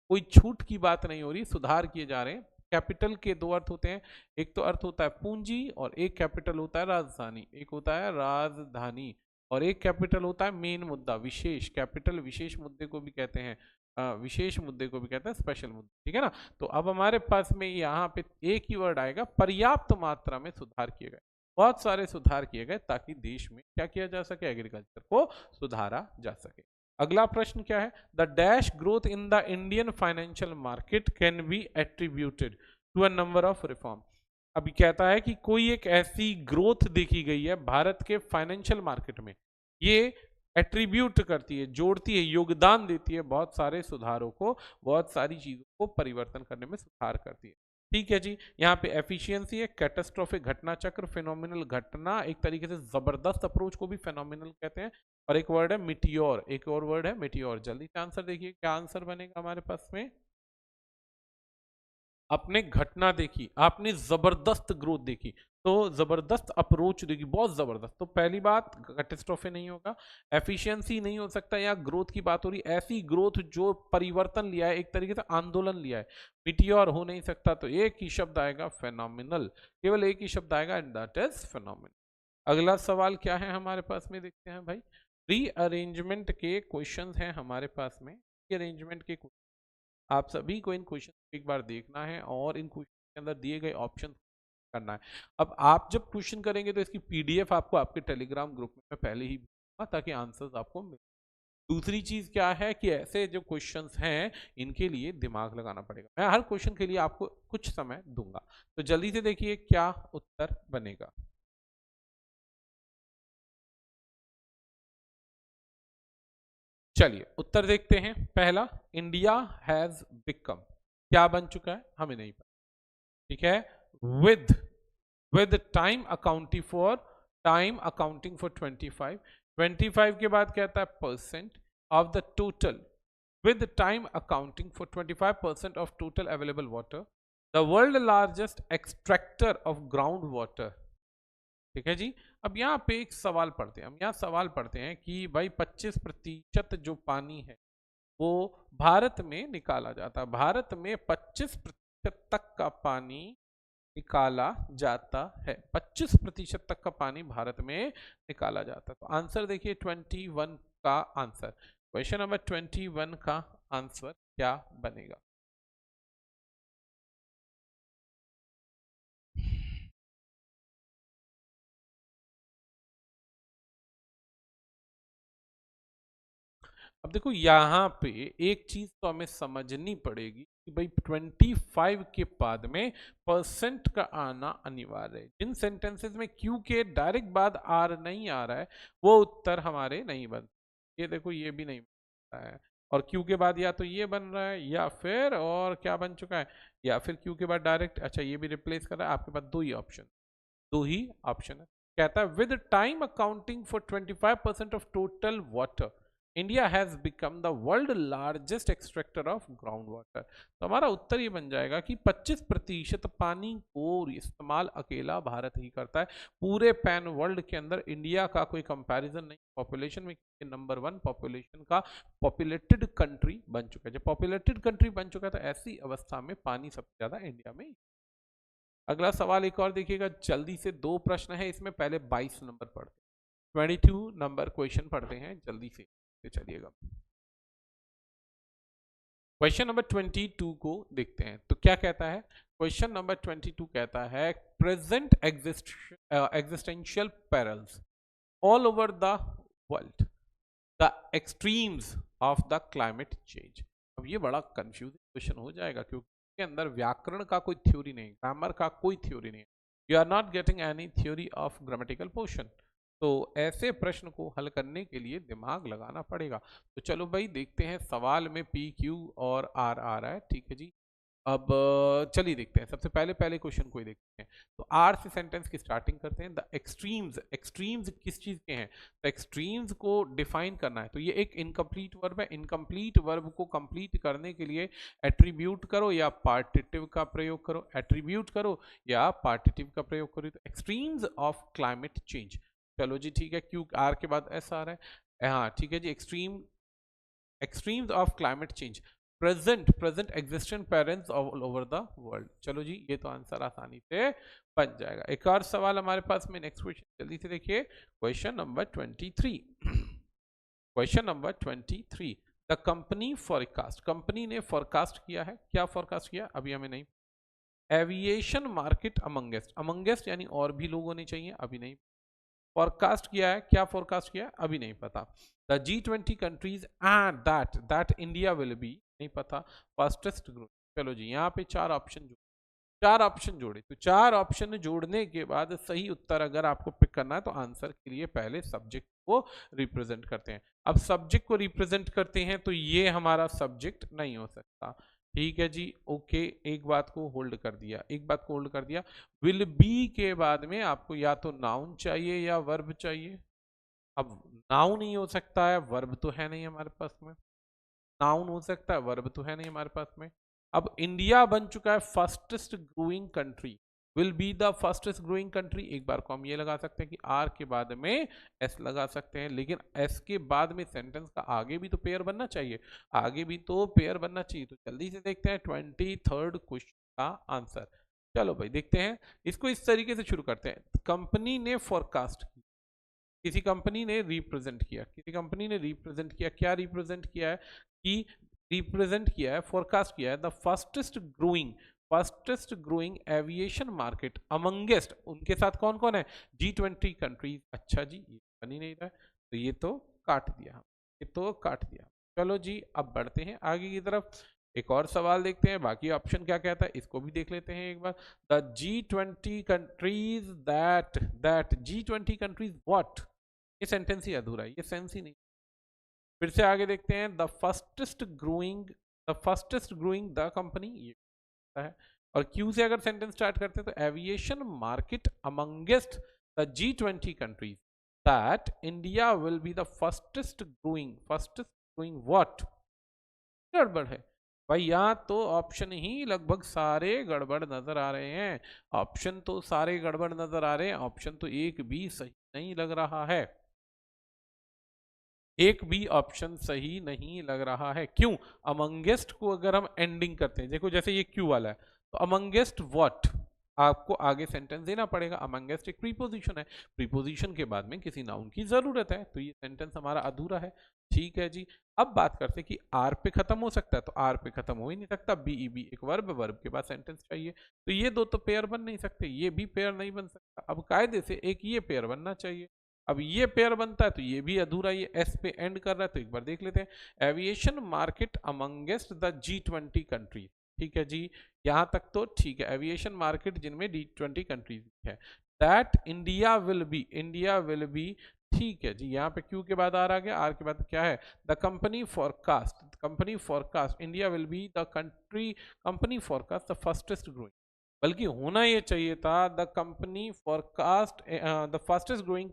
कोई छूट की बात नहीं हो रही, सुधार किए जा रहे हैं। कैपिटल के दो अर्थ होते हैं, एक तो अर्थ होता है पूंजी और एक कैपिटल होता है राजधानी। एक होता है राजधानी और एक कैपिटल होता है मेन मुद्दा, विशेष कैपिटल। विशेष मुद्दे को भी कहते हैं, विशेष मुद्दे को भी कहते हैं स्पेशल मुद्दे, ठीक है ना। तो अब हमारे पास में यहाँ पे एक ही वर्ड आएगा, पर्याप्त मात्रा में सुधार किए गए, बहुत सारे सुधार किए गए ताकि देश में क्या किया जा सके, एग्रीकल्चर को सुधारा जा सके। अगला प्रश्न क्या है, the dash growth in the Indian financial market can be attributed to a number of reform. अभी कहता है कि कोई एक ऐसी ग्रोथ देखी गई है भारत के फाइनेंशियल मार्केट में, ये एट्रीब्यूट करती है, जोड़ती है, योगदान देती है बहुत सारे सुधारों को, बहुत सारी चीजों को परिवर्तन करने में सुधार करती है। ठीक है जी। यहाँ पे एफिशिएंसी है, कैटास्ट्रोफिक घटना चक्र, फिनोमिनल घटना, एक तरीके से जबरदस्त अप्रोच को भी फिनोमिनल कहते हैं, और एक वर्ड है मिटियोर, एक और वर्ड है मिटियोर। जल्दी से आंसर देखिए, क्या आंसर बनेगा हमारे पास में। आपने घटना देखी, आपने जबरदस्त ग्रोथ देखी, तो जबरदस्त अप्रोच देखी, बहुत जबरदस्त, तो पहली बात कैटास्ट्रोफे नहीं होगा, एफिशिएंसी नहीं हो सकता, या ग्रोथ की बात हो रही, ऐसी ग्रोथ जो परिवर्तन लिया है, एक तरीके से आंदोलन लिया है, मिटियोर हो नहीं सकता, तो एक ही शब्द आएगा फेनोमिनल, केवल एक ही शब्द आएगा एंड दैट इज फेनोमिनल। अगला सवाल क्या है हमारे पास में, देखते हैं भाई। रीअरेंजमेंट के क्वेश्चंस हैं हमारे पास में, रीअरेंजमेंट के आप सभी को इन क्वेश्चन एक बार देखना है और इन क्वेश्चन के अंदर दिए गए ऑप्शन करना है। अब आप जब क्वेश्चन करेंगे तो इसकी पीडीएफ आपको आपके टेलीग्राम ग्रुप में पहले ही दूंगा ताकि आंसर्स आपको मिले। दूसरी चीज क्या है कि ऐसे जो क्वेश्चंस हैं इनके लिए दिमाग लगाना पड़ेगा, मैं हर क्वेश्चन के लिए आपको कुछ समय दूंगा, तो जल्दी से देखिए क्या उत्तर बनेगा। चलिए उत्तर देखते हैं। पहला, इंडिया हैज बिकम, क्या बन चुका है हमें नहीं पता, ठीक है। With with time accounting for 25 के बाद कहता है percent of the total, with time accounting for 25% of total available water, the world largest extractor of ground water, ठीक है जी। अब यहाँ पे एक सवाल पढ़ते हैं, हम यहाँ सवाल पढ़ते हैं कि भाई 25% जो पानी है वो भारत में निकाला जाता है, भारत में 25% तक का पानी निकाला जाता है, 25% तक का पानी भारत में निकाला जाता है। तो आंसर देखिए 21 का आंसर, क्वेश्चन नंबर 21 का आंसर क्या बनेगा। अब देखो यहाँ पे एक चीज तो हमें समझनी पड़ेगी कि भाई 25 के बाद में परसेंट का आना अनिवार्य है, जिन सेंटेंसेस में क्यू के डायरेक्ट बाद आर नहीं आ रहा है वो उत्तर हमारे नहीं बनते। ये देखो ये भी नहीं बनता है, और क्यू के बाद या तो ये बन रहा है या फिर और क्या बन चुका है, या फिर क्यू के बाद डायरेक्ट, अच्छा ये भी रिप्लेस कर रहा है। आपके पास दो ही ऑप्शन है। कहता है with time accounting for 25% of total water, India has become the world largest extractor of ground water. तो हमारा उत्तर ये बन जाएगा कि 25% पानी को इस्तेमाल अकेला भारत ही करता है, पूरे पैन वर्ल्ड के अंदर इंडिया का कोई कंपैरिजन नहीं, पॉपुलेशन में नंबर 1 पॉपुलेशन का पॉपुलेटेड कंट्री बन चुका है। जब पॉपुलेटेड कंट्री बन चुका है तो ऐसी अवस्था में पानी सबसे ज्यादा इंडिया में। अगला सवाल एक और देखिएगा, जल्दी से 2 प्रश्न है इसमें, पहले 22 नंबर पढ़ते हैं, 22 नंबर क्वेश्चन पढ़ते हैं जल्दी से, चलिएगा। क्वेश्चन नंबर 22 को देखते हैं तो क्या कहता है। क्वेश्चन नंबर 22 कहता है present existential perils all over the world, the extremes of the climate change. अब ये बड़ा कंफ्यूजिंग क्वेश्चन हो जाएगा क्योंकि इसके अंदर व्याकरण का कोई थ्योरी नहीं, ग्रामर का कोई थ्योरी नहीं, you are not getting any theory of grammatical portion. तो ऐसे प्रश्न को हल करने के लिए दिमाग लगाना पड़ेगा। तो चलो भाई देखते हैं, सवाल में पी क्यू और आर आ रहा है, ठीक है जी। अब चलिए देखते हैं, सबसे पहले पहले क्वेश्चन को ही देखते हैं। तो आर से सेंटेंस की स्टार्टिंग करते हैं। द एक्सट्रीम्स, एक्सट्रीम्स किस चीज के हैं, तो एक्सट्रीम्स को डिफाइन करना है, तो ये एक इनकम्प्लीट वर्ब है, इनकम्प्लीट वर्ब को कंप्लीट करने के लिए एट्रीब्यूट करो या पार्टिटिव का प्रयोग करो, एट्रीब्यूट करो या पार्टिटिव का प्रयोग करो। तो एक्सट्रीम्स ऑफ क्लाइमेट चेंज, चलो जी ठीक है, क्यू आर के बाद एस आ रहा है, हाँ ठीक है जी। Extremes of climate change, present existent parents all over the world. चलो जी ये तो आंसर आसानी से बन जाएगा। एक और सवाल हमारे पास में, नेक्स्ट क्वेश्चन जल्दी से देखिए, question number 23। Question number 23, the company forecast, company ने फॉरकास्ट किया है, क्या फॉरकास्ट किया अभी हमें नहीं, एविएशन मार्केट अमंगेस्ट, अमंगेस्ट यानी और भी लोग होने चाहिए, अभी नहीं, फॉरकास्ट किया है, क्या फॉरकास्ट किया अभी नहीं पता। The G20 countries and that India will be, नहीं पता, फास्टेस्ट ग्रोथ। चलो जी यहाँ पे चार ऑप्शन जोड़े, तो चार ऑप्शन जोड़ने के बाद सही उत्तर अगर आपको पिक करना है तो आंसर के लिए पहले सब्जेक्ट को रिप्रेजेंट करते हैं। अब सब्जेक्ट को रिप्रेजेंट करते हैं तो ये हमारा सब्जेक्ट नहीं हो सकता, ठीक है जी, ओके। एक बात को होल्ड कर दिया, एक बात को होल्ड कर दिया। विल बी के बाद में आपको या तो नाउन चाहिए या वर्ब चाहिए। अब नाउन नहीं हो सकता है, वर्ब तो है नहीं हमारे पास में। नाउन हो सकता है, वर्ब तो है नहीं हमारे पास में। अब इंडिया बन चुका है fastest growing country, will be the fastest growing country. एक बार को हम ये लगा सकते हैं कि आर के बाद में एस लगा सकते हैं, लेकिन एस के बाद में सेंटेंस का आगे भी तो पेयर बनना चाहिए, आगे भी तो पेयर बनना चाहिए। तो जल्दी से देखते हैं 23rd क्वेश्चन का आंसर। चलो भाई देखते हैं इसको, इस तरीके से शुरू करते हैं। कंपनी ने फोरकास्ट, किसी कंपनी ने रिप्रेजेंट किया, किसी कंपनी ने रिप्रेजेंट किया, क्या रिप्रेजेंट किया है कि रिप्रेजेंट किया है, फोरकास्ट किया है the fastest growing aviation market amongst, उनके साथ कौन कौन है, G20 कंट्रीज। अच्छा जी, ये बन ही नहीं रहा है, तो ये तो काट दिया, ये तो काट दिया। चलो जी, अब बढ़ते हैं आगे की तरफ, एक और सवाल देखते हैं, बाकी ऑप्शन क्या कहता है इसको भी देख लेते हैं एक बार। The G20 countries that G20 countries what, ये सेंटेंस ही अधूरा है, ये सेंस ही नहीं। फिर से आगे देखते हैं, the fastest growing the company, ये है। और क्यू से अगर सेंटेंस स्टार्ट करते हैं तो aviation market amongst the G20 countries that India will be the fastest growing what. गड़बड़ है भाई, यहाँ तो ऑप्शन ही लगभग सारे गड़बड़ नजर आ रहे हैं, ऑप्शन तो सारे गड़बड़ नजर आ रहे हैं, ऑप्शन तो एक भी सही नहीं लग रहा है, एक भी ऑप्शन सही नहीं लग रहा है। क्यों? अमंगेस्ट को अगर हम एंडिंग करते हैं, देखो जैसे ये क्यू वाला है, तो अमंगेस्ट व्हाट, आपको आगे सेंटेंस देना पड़ेगा। अमंगेस्ट एक प्रीपोजिशन है, प्रीपोजिशन के बाद में किसी नाउन की जरूरत है, तो ये सेंटेंस हमारा अधूरा है। ठीक है जी, अब बात करते हैं कि आर पे खत्म हो सकता है, तो आर पे खत्म हो ही नहीं सकता, बीईबी एक वर्ब, वर्ब के बाद सेंटेंस चाहिए, तो ये दो तो पेयर बन नहीं सकते, ये भी पेयर नहीं बन सकता। अब कायदे से एक ये पेयर बनना चाहिए, अब ये पेयर बनता है तो ये भी अधूरा, ये एस पे एंड कर रहा है, तो एक बार देख लेते हैं। Aviation market amongst the G20 countries, ठीक है जी, यहां तक तो ठीक है। एविएशन मार्केट जिनमें G20 कंट्रीज है, दैट इंडिया विल बी, ठीक है जी। यहाँ पे क्यू के बाद आर आ गया, आर के बाद क्या है, the company forecast India will be company forecast the fastest growing, बल्कि होना ये चाहिए था the company forecast the fastest growing.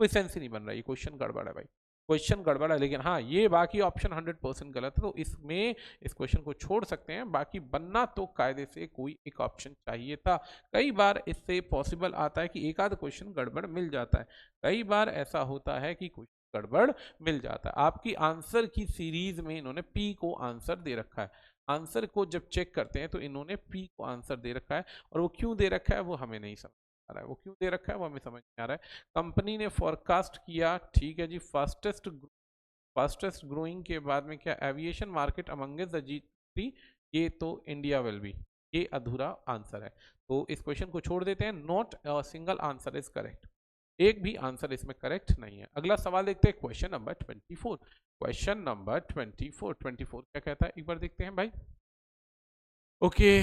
कोई सेंस ही नहीं बन रहा, ये क्वेश्चन गड़बड़ है भाई, क्वेश्चन गड़बड़ है। लेकिन हाँ, ये बाकी ऑप्शन 100% गलत है, तो इसमें इस क्वेश्चन को छोड़ सकते हैं, बाकी बनना तो कायदे से कोई एक ऑप्शन चाहिए था। कई बार इससे पॉसिबल आता है कि एक आध क्वेश्चन गड़बड़ मिल जाता है, कई बार ऐसा होता है कि क्वेश्चन गड़बड़ मिल जाता है। आपकी आंसर की सीरीज में इन्होंने पी को आंसर दे रखा है, आंसर को जब चेक करते हैं तो इन्होंने पी को आंसर दे रखा है, और वो क्यों दे रखा है वो हमें नहीं समझ आ रहा है, वो क्यों दे रखा है वो हमें समझ नहीं आ रहा है। कंपनी ने फोरकास्ट किया, ठीक है जी, फास्टेस्ट ग्रोइंग के बाद में क्या, aviation market amongst the G3, ये तो इंडिया विल बी, ये अधूरा आंसर है, तो इस क्वेश्चन को छोड़ देते हैं। Not single answer is correct, एक भी आंसर इसमें करेक्ट नहीं है। अगला सवाल देखते हैं, क्वेश्चन नंबर 24, क्वेश्चन नंबर 24 क्या कहता है, एक बार देखते हैं भाई। Okay,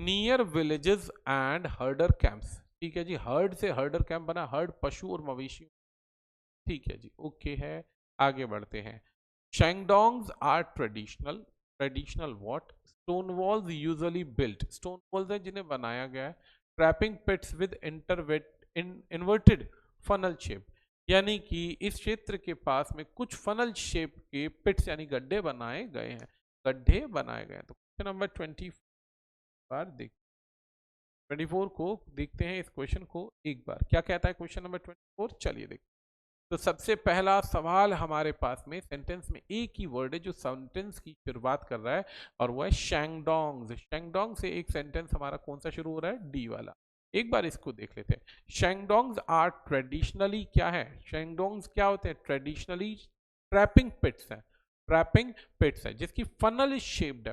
near villages and हर्डर camps, ठीक है जी, हर्ड से हर्डर कैंप बना, हर्ड पशु और मवेशी, ठीक है जी, ओके है। आगे बढ़ते हैं, shengdongs are traditional what, stone walls usually built, stone walls है जिन्हें बनाया गया है, trapping pits with inverted funnel shape, यानी कि इस क्षेत्र के पास में कुछ फनल शेप के पिट्स यानी गड्ढे बनाए गए हैं, गड्ढे बनाए गए हैं। तो क्वेश्चन नंबर 24 को देखते हैं, इस क्वेश्चन को एक बार, क्या कहता है क्वेश्चन नंबर 24, चलिए देखते हैं। तो सबसे पहला सवाल हमारे पास में, सेंटेंस में एक ही वर्ड है जो सेंटेंस की शुरुआत कर रहा है, और वो है शेंगडोंग्स। शेंगडोंग से एक सेंटेंस हमारा कौन सा शुरू हो रहा है, डी वाला। एक बार इसको देख लेते हैं। शेंगडोंग्स आर ट्रेडिशनली, क्या है, शेंगडोंग्स क्या होते हैं, ट्रेडिशनली ट्रैपिंग पिट्स है, ट्रैपिंग पिट्स है जिसकी फनल शेप्ड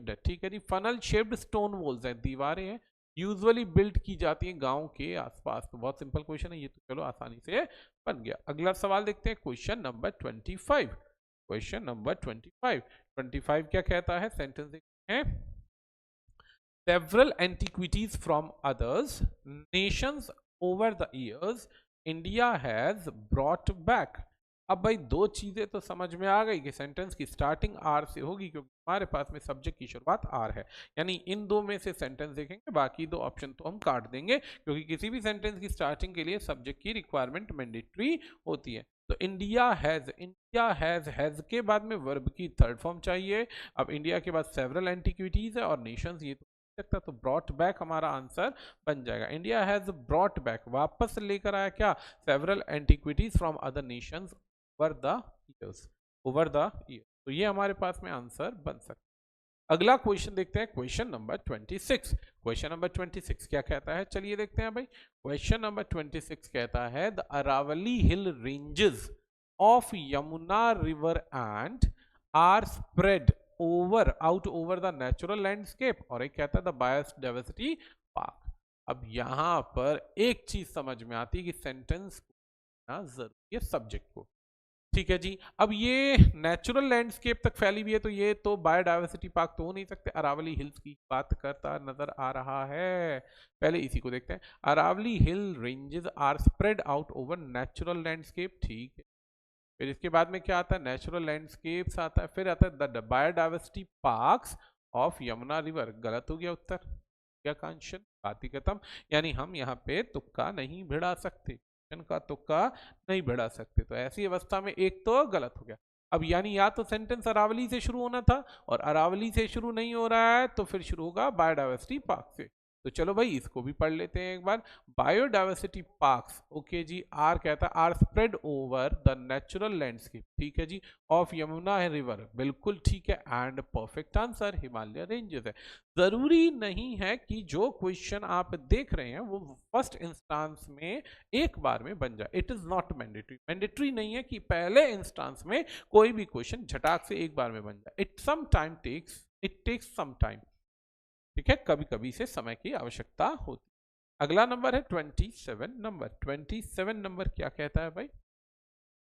है, ठीक है जी, फनल शेप्ड स्टोन वॉल्स है, दीवारें हैं, यूजुअली बिल्ड की जाती है गांव के आसपास। तो बहुत सिंपल क्वेश्चन है ये, तो चलो आसानी से बन गया। अगला सवाल देखते हैं, क्वेश्चन नंबर 25, क्वेश्चन नंबर 25 क्या कहता है, सेंटेंस देखते हैं। Several antiquities from others nations over the years, India has brought back अब भाई दो चीजें तो समझ में आ गई कि सेंटेंस की स्टार्टिंग आर से होगी, क्योंकि हमारे पास में सब्जेक्ट की शुरुआत आर है, यानी इन दो में से सेंटेंस देखेंगे, बाकी दो ऑप्शन तो हम काट देंगे, क्योंकि किसी भी सेंटेंस की स्टार्टिंग के लिए सब्जेक्ट की रिक्वायरमेंट मैंडेटरी होती है। तो इंडिया हैज के बाद में वर्ब की थर्ड फॉर्म चाहिए। अब इंडिया के बाद सेवरल एंटिक्विटीज है और नेशंस, ये तो सकता, तो ब्रॉट बैक हमारा आंसर बन जाएगा। इंडिया हैज ब्रॉट बैक, वापस लेकर आया क्या, several antiquities from other Nations over the years, over the year. तो ये हमारे पास में आंसर बन सकता है। अगला क्वेश्चन देखते हैं, क्वेश्चन नंबर 26। क्वेश्चन नंबर 26 क्या कहता है, चलिए देखते हैं भाई। क्वेश्चन नंबर 26 कहता है the Aravali hill ranges of Yamuna river and are spread over out over the natural landscape, और एक कहता है द बायोडायवर्सिटी पार्क। अब यहां पर एक चीज समझ में आती है कि सेंटेंस जरूरी है सब्जेक्ट को, ठीक है जी। अब ये नेचुरल लैंडस्केप तक फैली हुई है, तो ये तो बायोडायवर्सिटी पार्क तो हो नहीं सकते, अरावली हिल्स की बात करता नजर आ रहा है। पहले इसी को देखते हैं, Aravali hill ranges are spread out over natural landscape, ठीक है। फिर इसके बाद में क्या आता है, नेचुरल लैंडस्केप्स आता है, फिर आता है the biodiversity parks of Yamuna river. गलत हो गया उत्तर, क्या कांशन, बात ही खत्म। यानी हम यहाँ पे तुक्का नहीं भिड़ा सकते, का तुक्का नहीं बढ़ा सकते, तो ऐसी अवस्था में एक तो गलत हो गया। अब यानी या तो सेंटेंस अरावली से शुरू होना था, और अरावली से शुरू नहीं हो रहा है, तो फिर शुरू होगा बायोडायवर्सिटी पार्क से। तो चलो भाई इसको भी पढ़ लेते हैं एक बार। बायोडायवर्सिटी पार्क्स, ओके जी, आर कहता है are spread over the natural landscape, ठीक है जी, ऑफ यमुना रिवर, बिल्कुल ठीक है, and perfect answer Himalaya ranges है। जरूरी नहीं है कि जो क्वेश्चन आप देख रहे हैं वो फर्स्ट इंस्टांस में एक बार में बन जाए, it is not mandatory. Mandatory नहीं है कि पहले इंस्टांस में कोई भी क्वेश्चन झटाक से एक बार में बन जाए, इट टेक्स सम टाइम, ठीक है, कभी कभी से समय की आवश्यकता होती। अगला नंबर है 27 नंबर क्या कहता है भाई,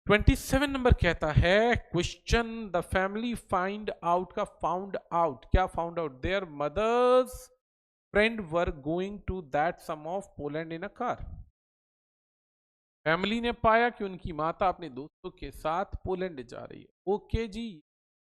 27 नंबर कहता है question the family find out का फाउंड आउट, क्या found out, their mother's friend were going to that some of Poland in a car. फैमिली ने पाया कि उनकी माता अपने दोस्तों के साथ पोलैंड जा रही है, ओके जी,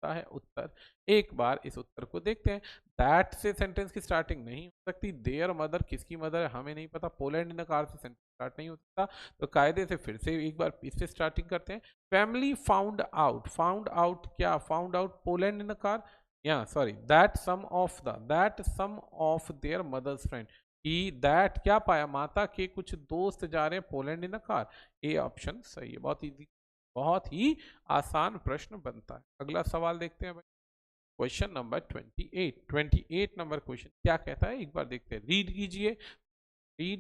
है उत्तर। एक बार इस उत्तर को देखते हैं। दैट से सेंटेंस की स्टार्टिंग नहीं हो सकती, देयर मदर किसकी मदर है हमें नहीं पता, पोलैंड इन द कार से सेंटेंस स्टार्ट नहीं हो सकता, तो कायदे से फिर से एक बार इससे स्टार्टिंग करते हैं। फैमिली फाउंड आउट क्या, found out Poland in the car, या sorry that some of their mother's friend, कि दैट क्या पाया, माता के कुछ दोस्त जा रहे हैं Poland in a car, A option सही है। बहुत ही आसान प्रश्न बनता है। अगला सवाल देखते हैं भाई, क्वेश्चन नंबर 28 नंबर क्वेश्चन क्या कहता है, एक बार देखते हैं, रीड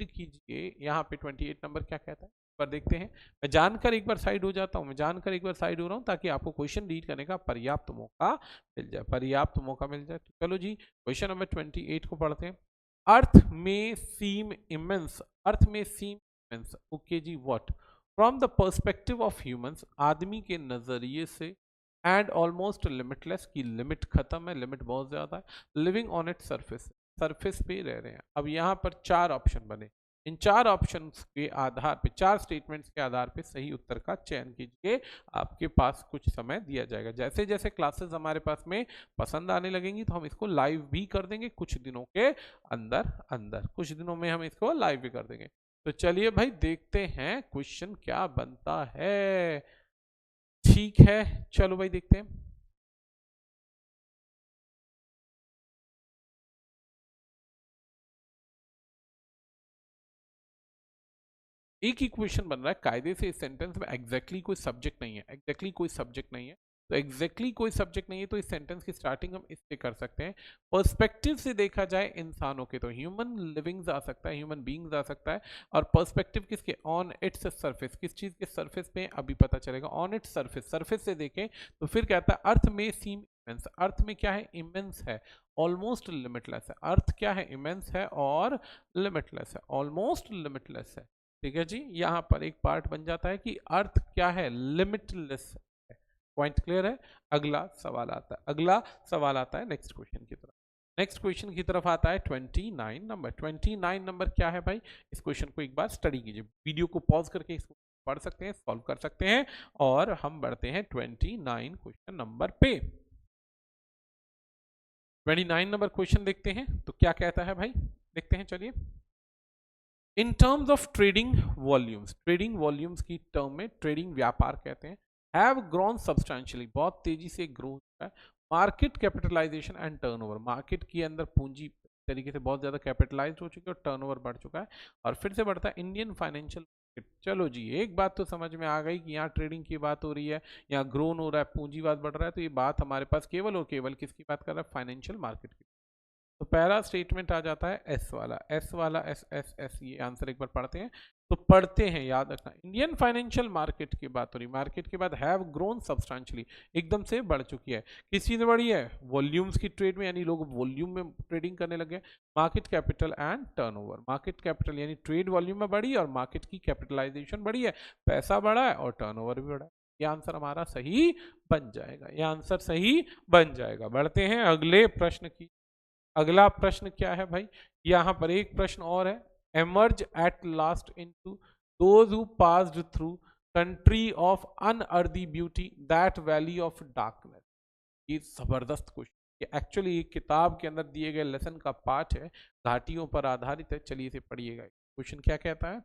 कीजिए यहाँ पे 28 नंबर क्या कहता है, एक बार देखते हैं। मैं जानकर एक बार साइड हो जाता हूँ, ताकि आपको क्वेश्चन रीड करने का पर्याप्त मौका मिल जाए। तो चलो जी क्वेश्चन नंबर 28 को पढ़ते हैं। Earth may seem immense, okay जी, what, from the perspective of humans, आदमी के नजरिए से, एंड ऑलमोस्ट लिमिटलेस की लिमिट खत्म है, लिमिट बहुत ज्यादा है, लिविंग ऑन इट सरफेस पे रह रहे हैं। अब यहाँ पर चार ऑप्शन बने, इन चार ऑप्शंस के आधार पे, चार स्टेटमेंट्स के आधार पे सही उत्तर का चयन कीजिए। आपके पास कुछ समय दिया जाएगा, जैसे जैसे क्लासेस हमारे पास में पसंद आने लगेंगी तो हम इसको लाइव भी कर देंगे, कुछ दिनों के अंदर कुछ दिनों में हम इसको लाइव भी कर देंगे। तो चलिए भाई देखते हैं क्वेश्चन क्या बनता है, ठीक है, चलो भाई देखते हैं। एक ही क्वेश्चन बन रहा है, कायदे से इस सेंटेंस में एग्जैक्टली कोई सब्जेक्ट नहीं है, तो इस सेंटेंस की स्टार्टिंग हम इससे कर सकते हैं। पर्सपेक्टिव से देखा जाए इंसानों के, तो ह्यूमन लिविंग्स आ सकता है, ह्यूमन बीइंग्स आ सकता है, और पर्सपेक्टिव किसके, ऑन इट्स सरफेस, किस चीज के सरफेस पे अभी पता चलेगा, ऑन इट्स सरफेस से देखें तो फिर कहता है अर्थ में सीम इमेंस, अर्थ में क्या है, इमेंस है, ऑलमोस्ट लिमिटलेस है, अर्थ क्या है, इमेंस है और लिमिटलेस है, ऑलमोस्ट लिमिटलेस है, ठीक है जी। यहां पर एक पार्ट बन जाता है कि अर्थ क्या है, लिमिटलेस है, पॉइंट क्लियर है। अगला सवाल आता है नेक्स्ट क्वेश्चन की तरफ, आता है 29 नंबर। 29 नंबर क्या है भाई, इस क्वेश्चन को एक बार स्टडी कीजिए, वीडियो को पॉज करके इसको पढ़ सकते हैं, सॉल्व कर सकते हैं। और हम बढ़ते हैं 29 क्वेश्चन नंबर पे। 29 नंबर क्वेश्चन देखते हैं तो क्या कहता है भाई, देखते हैं चलिए। In terms of trading volumes की टर्म में, ट्रेडिंग व्यापार कहते हैं, हैव ग्रोन सब्सटेंशियली, बहुत तेजी से ग्रो होता है। Market capitalisation and turnover, market के अंदर पूंजी तरीके से बहुत ज्यादा कैपिटलाइज्ड हो चुकी है और टर्नओवर बढ़ चुका है और फिर से बढ़ता है इंडियन फाइनेंशियल मार्केट। चलो जी, एक बात तो समझ में आ गई कि यहाँ ट्रेडिंग की बात हो रही है, यहाँ ग्रोन हो रहा है, पूंजीवाद बढ़ रहा है, तो ये बात हमारे पास केवल और केवल किसकी बात कर रहा है, फाइनेंशियल मार्केट की। तो पहला स्टेटमेंट आ जाता है एस वाला, एस वाला, एस एस एस, ये आंसर एक बार पढ़ते हैं। तो पढ़ते हैं, याद रखना, इंडियन फाइनेंशियल मार्केट की बात हो रही, मार्केट के बाद हैव ग्रोन सब्सटेंशियली, एकदम से बढ़ चुकी है। किस चीज में बढ़ी है, वॉल्यूम्स की ट्रेड में, यानी लोग वॉल्यूम में ट्रेडिंग करने लगे। Market capital and turnover, market capital यानी ट्रेड वॉल्यूम में बढ़ी और मार्केट की कैपिटलाइजेशन बढ़ी है, पैसा बढ़ा है और टर्नओवर भी बढ़ा है। ये आंसर हमारा सही बन जाएगा, ये आंसर सही बन जाएगा। बढ़ते हैं अगले प्रश्न की। अगला प्रश्न क्या है भाई, यहां पर एक प्रश्न और है, emerge at last into those who passed through country of unearthly beauty that valley of darkness। ये जबरदस्त क्वेश्चन, ये एक्चुअली एक किताब के अंदर दिए गए लेसन का पार्ट है, घाटियों पर आधारित है। चलिए इसे पढ़िएगा। क्वेश्चन क्या कहता है,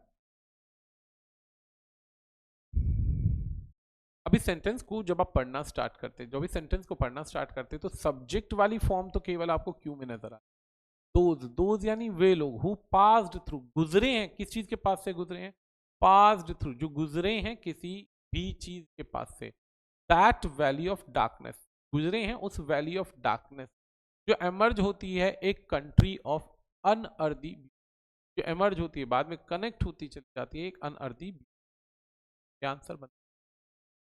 अभी सेंटेंस को जब आप पढ़ना स्टार्ट करते हैं, जब भी सेंटेंस को पढ़ना स्टार्ट करते हैं तो सब्जेक्ट वाली फॉर्म तो केवल आपको क्यों में नजर आती है। दोज यानी वे लोग, हु पास्ड थ्रू, गुजरे हैं, किस चीज के पास से गुजरे हैं, पास्ड थ्रू, जो गुजरे हैं किसी भी चीज के पास से। दैट वैली ऑफ डार्कनेस, गुजरे हैं उस वैली ऑफ डार्कनेस जो एमर्ज होती है एक कंट्री ऑफ अनअर्दी, जो एमर्ज होती है बाद में कनेक्ट होती चली जाती है एक अनअर्दी। आंसर बन।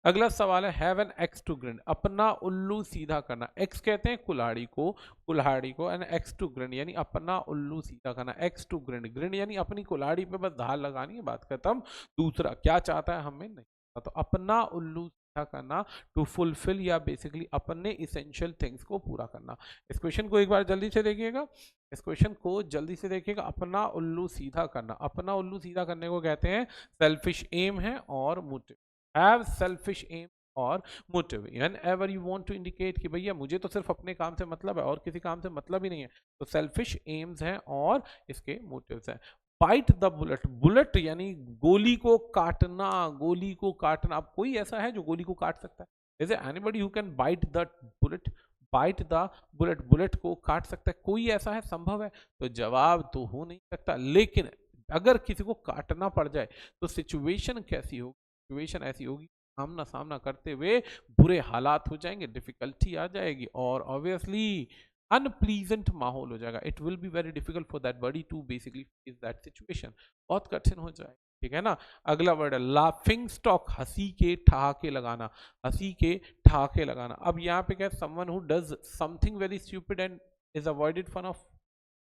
अगला सवाल है, have an axe to grind, अपना उल्लू सीधा करना। एक्स कहते हैं कुल्हाड़ी को, कुल्हाड़ी को, एन एक्स टू ग्रिन यानी अपना उल्लू सीधा करना। एक्स टू ग्रिन, ग्रिन यानी अपनी कुल्हाड़ी पे बस धार लगानी है, बात खत्म। दूसरा क्या चाहता है हमें नहीं पता, तो अपना उल्लू सीधा करना, टू फुलफिल या बेसिकली अपने इसेंशियल थिंग्स को पूरा करना। इस क्वेश्चन को एक बार जल्दी से देखिएगा, इस क्वेश्चन को जल्दी से देखिएगा। अपना उल्लू सीधा करना, अपना उल्लू सीधा करने को कहते हैं सेल्फिश एम है और मोटिव। हैव सेल्फिश एम और motive, whenever you want to indicate कि भैया मुझे तो सिर्फ अपने काम से मतलब है और किसी काम से मतलब ही नहीं है, तो सेल्फिश एम्स हैं और इसके मोटिव्स हैं। बाइट द बुलेट, बुलेट यानी गोली को काटना, गोली को काटना। अब कोई ऐसा है जो गोली को काट सकता है, is anybody who can bite the bullet, bite the bullet, bullet को काट सकता है, कोई ऐसा है, संभव है? तो जवाब तो हो नहीं सकता। लेकिन अगर किसी को काटना पड़ जाए तो सिचुएशन कैसी होगी, सिचुएशन ऐसी होगी, सामना सामना करते हुए बुरे हालात हो जाएंगे, डिफिकल्टी आ जाएगी और ऑब्वियसली अनप्लीजेंट माहौल हो जाएगा। It will be very difficult for that body to basically face that situation, बहुत कठिन हो जाएगा। ठीक है ना। अगला वर्ड है लाफिंग स्टॉक, हंसी के ठहाके लगाना, हंसी के ठहाके लगाना। अब यहाँ पे क्या, someone who does something very stupid and is avoided fun of,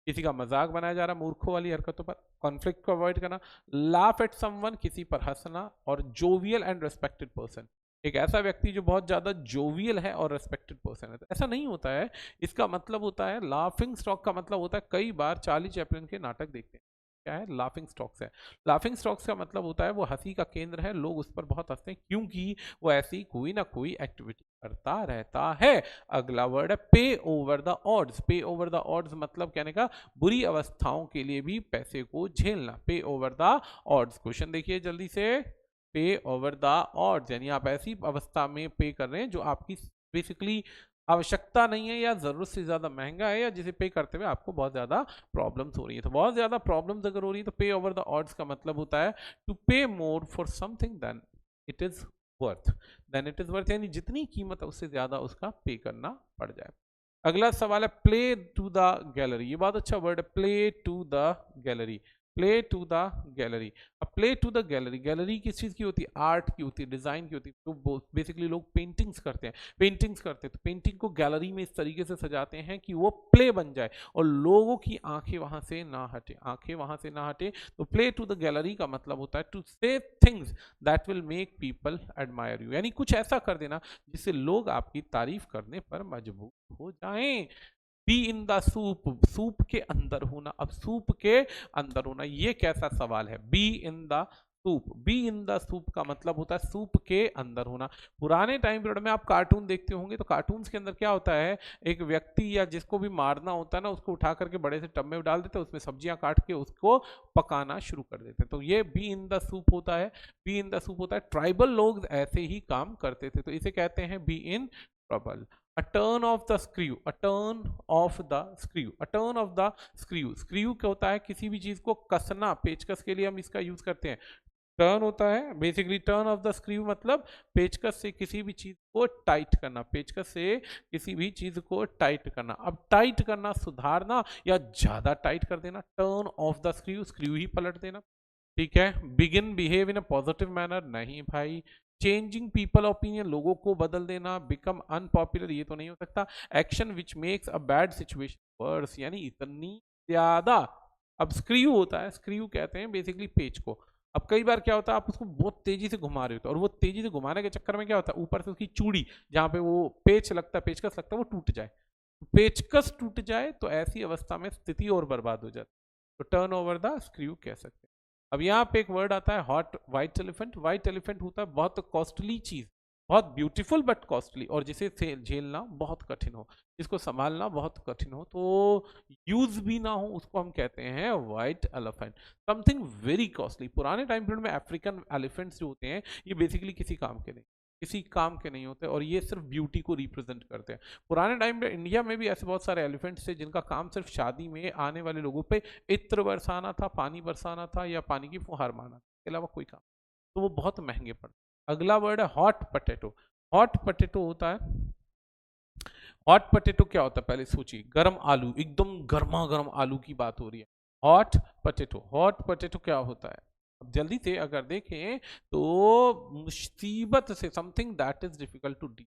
किसी का मजाक बनाया जा रहा है मूर्खों वाली हरकतों पर, कॉन्फ्लिक्ट को अवॉइड करना। लाफ एट समवन, किसी पर हंसना। और जोवियल एंड रेस्पेक्टेड पर्सन, एक ऐसा व्यक्ति जो बहुत ज्यादा जोवियल है और रेस्पेक्टेड पर्सन है। तो ऐसा नहीं होता है, इसका मतलब होता है लाफिंग स्टॉक का मतलब होता है, कई बार चार्ली चैपलिन के नाटक देखते हैं, क्या है, लाफिंग स्टॉक्स है। लाफिंग स्टॉक्स का मतलब होता है वो हंसी का केंद्र है, लोग उस पर बहुत हंसते हैं क्योंकि वो ऐसी कोई ना कोई एक्टिविटी करता रहता है। अगला वर्ड है पे ओवर द ऑड्स, पे ओवर द ऑड्स मतलब कहने का बुरी अवस्थाओं के लिए भी पैसे को झेलना, पे ओवर द ऑड्स। क्वेश्चन देखिए जल्दी से, पे ओवर द ऑड्स यानी आप ऐसी अवस्था में पे कर रहे हैं जो आपकी बेसिकली आवश्यकता नहीं है या जरूरत से ज्यादा महंगा है, या जिसे पे करते हुए आपको बहुत ज्यादा प्रॉब्लम्स हो रही है। तो बहुत ज्यादा प्रॉब्लम्स अगर हो रही है तो पे ओवर द ऑड्स का मतलब होता है to pay more for something than it is worth, than it is worth यानी जितनी कीमत है उससे ज्यादा उसका पे करना पड़ जाए। अगला सवाल है प्ले टू द गैलरी, ये बहुत अच्छा वर्ड है, play to the gallery, play to the gallery. अब play to the gallery, gallery किस चीज की होती है, आर्ट की होती है, डिजाइन की होती है। तो बेसिकली लोग पेंटिंग्स करते हैं, पेंटिंग्स करते हैं तो पेंटिंग को गैलरी में इस तरीके से सजाते हैं कि वो प्ले बन जाए और लोगों की आंखें वहां से ना हटे, आंखें वहां से ना हटे। तो प्ले टू द गैलरी का मतलब होता है टू से things that will make people admire you, यानी कुछ ऐसा कर देना जिससे लोग आपकी तारीफ करने पर मजबूर हो जाएं। Be in the soup, soup के अंदर होना। अब सूप के अंदर होना ये कैसा सवाल है, be in the soup, be in the soup का मतलब होता है सूप के अंदर होना। पुराने टाइम पीरियड में आप कार्टून देखते होंगे तो कार्टून्स के अंदर क्या होता है, एक व्यक्ति या जिसको भी मारना होता है ना, उसको उठा करके बड़े से टब में डाल देते हैं, उसमें सब्जियां काट के उसको पकाना शुरू कर देते हैं। तो ये बी इन द सूप होता है, बी इन द सूप होता है। ट्राइबल लोग ऐसे ही काम करते थे, तो इसे कहते हैं be in trouble. A turn of the screw, a turn of the screw, a turn of the screw, screw क्या होता है, किसी भी चीज को कसना, पेचकस के लिए हम इसका यूज करते हैं। टर्न होता है basically, turn off the screw मतलब पेचकस से किसी भी चीज को टाइट करना, पेचकस से किसी भी चीज को टाइट करना। अब टाइट करना, सुधारना या ज्यादा टाइट कर देना। Turn off the screw, screw ही पलट देना, ठीक है। Begin behave in a positive manner, नहीं भाई। चेंजिंग पीपल ओपिनियन, लोगों को बदल देना। बिकम अनपॉपुलर, ये तो नहीं हो सकता। Action which makes a bad situation worse, यानी इतनी ज्यादा। अब स्क्रू होता है, स्क्रू कहते हैं बेसिकली पेच को। अब कई बार क्या होता है, आप उसको बहुत तेजी से घुमा रहे होते हो और वो तेजी से घुमाने के चक्कर में क्या होता है, ऊपर से उसकी चूड़ी जहां पे वो पेच लगता है, पेचकस लगता है, वो टूट जाए। पेचकस टूट जाए तो ऐसी अवस्था में स्थिति और बर्बाद हो जाती है। तो टर्न ओवर द स्क्रू कह सकते हैं। अब यहाँ पे एक वर्ड आता है hot white elephant. White elephant होता है बहुत कॉस्टली चीज, बहुत ब्यूटीफुल बट कॉस्टली, और जिसे झेलना बहुत कठिन हो, जिसको संभालना बहुत कठिन हो, तो यूज भी ना हो, उसको हम कहते हैं white elephant. Something very costly. पुराने टाइम पीरियड में अफ्रीकन एलिफेंट्स जो होते हैं, ये बेसिकली किसी काम के नहीं, किसी काम के नहीं होते, और ये सिर्फ ब्यूटी को रिप्रेजेंट करते हैं। पुराने टाइम में इंडिया में भी ऐसे बहुत सारे एलिफेंट्स थे जिनका काम सिर्फ शादी में आने वाले लोगों पे इत्र बरसाना था, पानी बरसाना था, या पानी की फुहार मारना, इसके अलावा कोई काम, तो वो बहुत महंगे पड़ते। अगला वर्ड है हॉट पटेटो। हॉट पटेटो होता है, हॉट पटेटो क्या होता है पहले सोचिए, गर्म आलू, एकदम गर्मा गर्म आलू की बात हो रही है। हॉट पटेटो, हॉट पटेटो क्या होता है, अब जल्दी से अगर देखें तो मुसीबत से, something that is difficult to deal.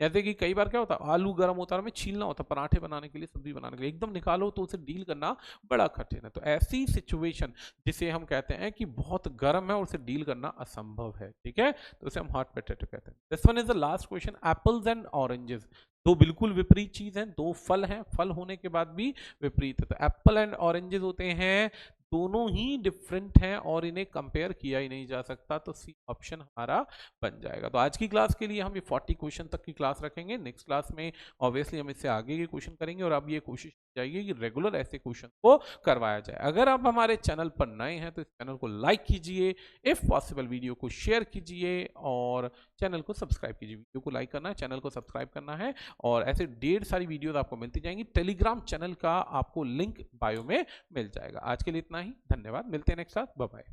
जैसे कि कई बार क्या होता है, आलू गर्म होता है, हमें छीलना होता है पराठे बनाने के लिए, सब्जी बनाने के लिए, एकदम निकालो तो उसे डील करना बड़ा कठिन है। तो ऐसी सिचुएशन जिसे हम कहते हैं कि बहुत गर्म है और उसे डील करना असंभव है, ठीक है, तो उसे हम हॉट पोटैटो कहते हैं। This one is the last question. Apples and oranges, दो बिल्कुल विपरीत चीज हैं, दो फल हैं, फल होने के बाद भी विपरीत है। तो एप्पल एंड ऑरेंजेस होते हैं, दोनों ही डिफरेंट हैं और इन्हें कंपेयर किया ही नहीं जा सकता, तो सी ऑप्शन हमारा बन जाएगा। तो आज की क्लास के लिए हम ये 40 क्वेश्चन तक की क्लास रखेंगे। नेक्स्ट क्लास में ऑब्वियसली हम इससे आगे के क्वेश्चन करेंगे, और अब ये कोशिश की जाएगी कि रेगुलर ऐसे क्वेश्चन को करवाया जाए। अगर आप हमारे चैनल पर नए हैं तो इस चैनल को लाइक कीजिए, इफ पॉसिबल वीडियो को शेयर कीजिए, और चैनल को सब्सक्राइब कीजिए। वीडियो को लाइक करना है, चैनल को सब्सक्राइब करना है, और ऐसे ढेर सारी वीडियोस आपको मिलती जाएंगी। टेलीग्राम चैनल का आपको लिंक बायो में मिल जाएगा। आज के लिए इतना ही, धन्यवाद, मिलते हैं नेक्स्ट क्लास, बाय बाय।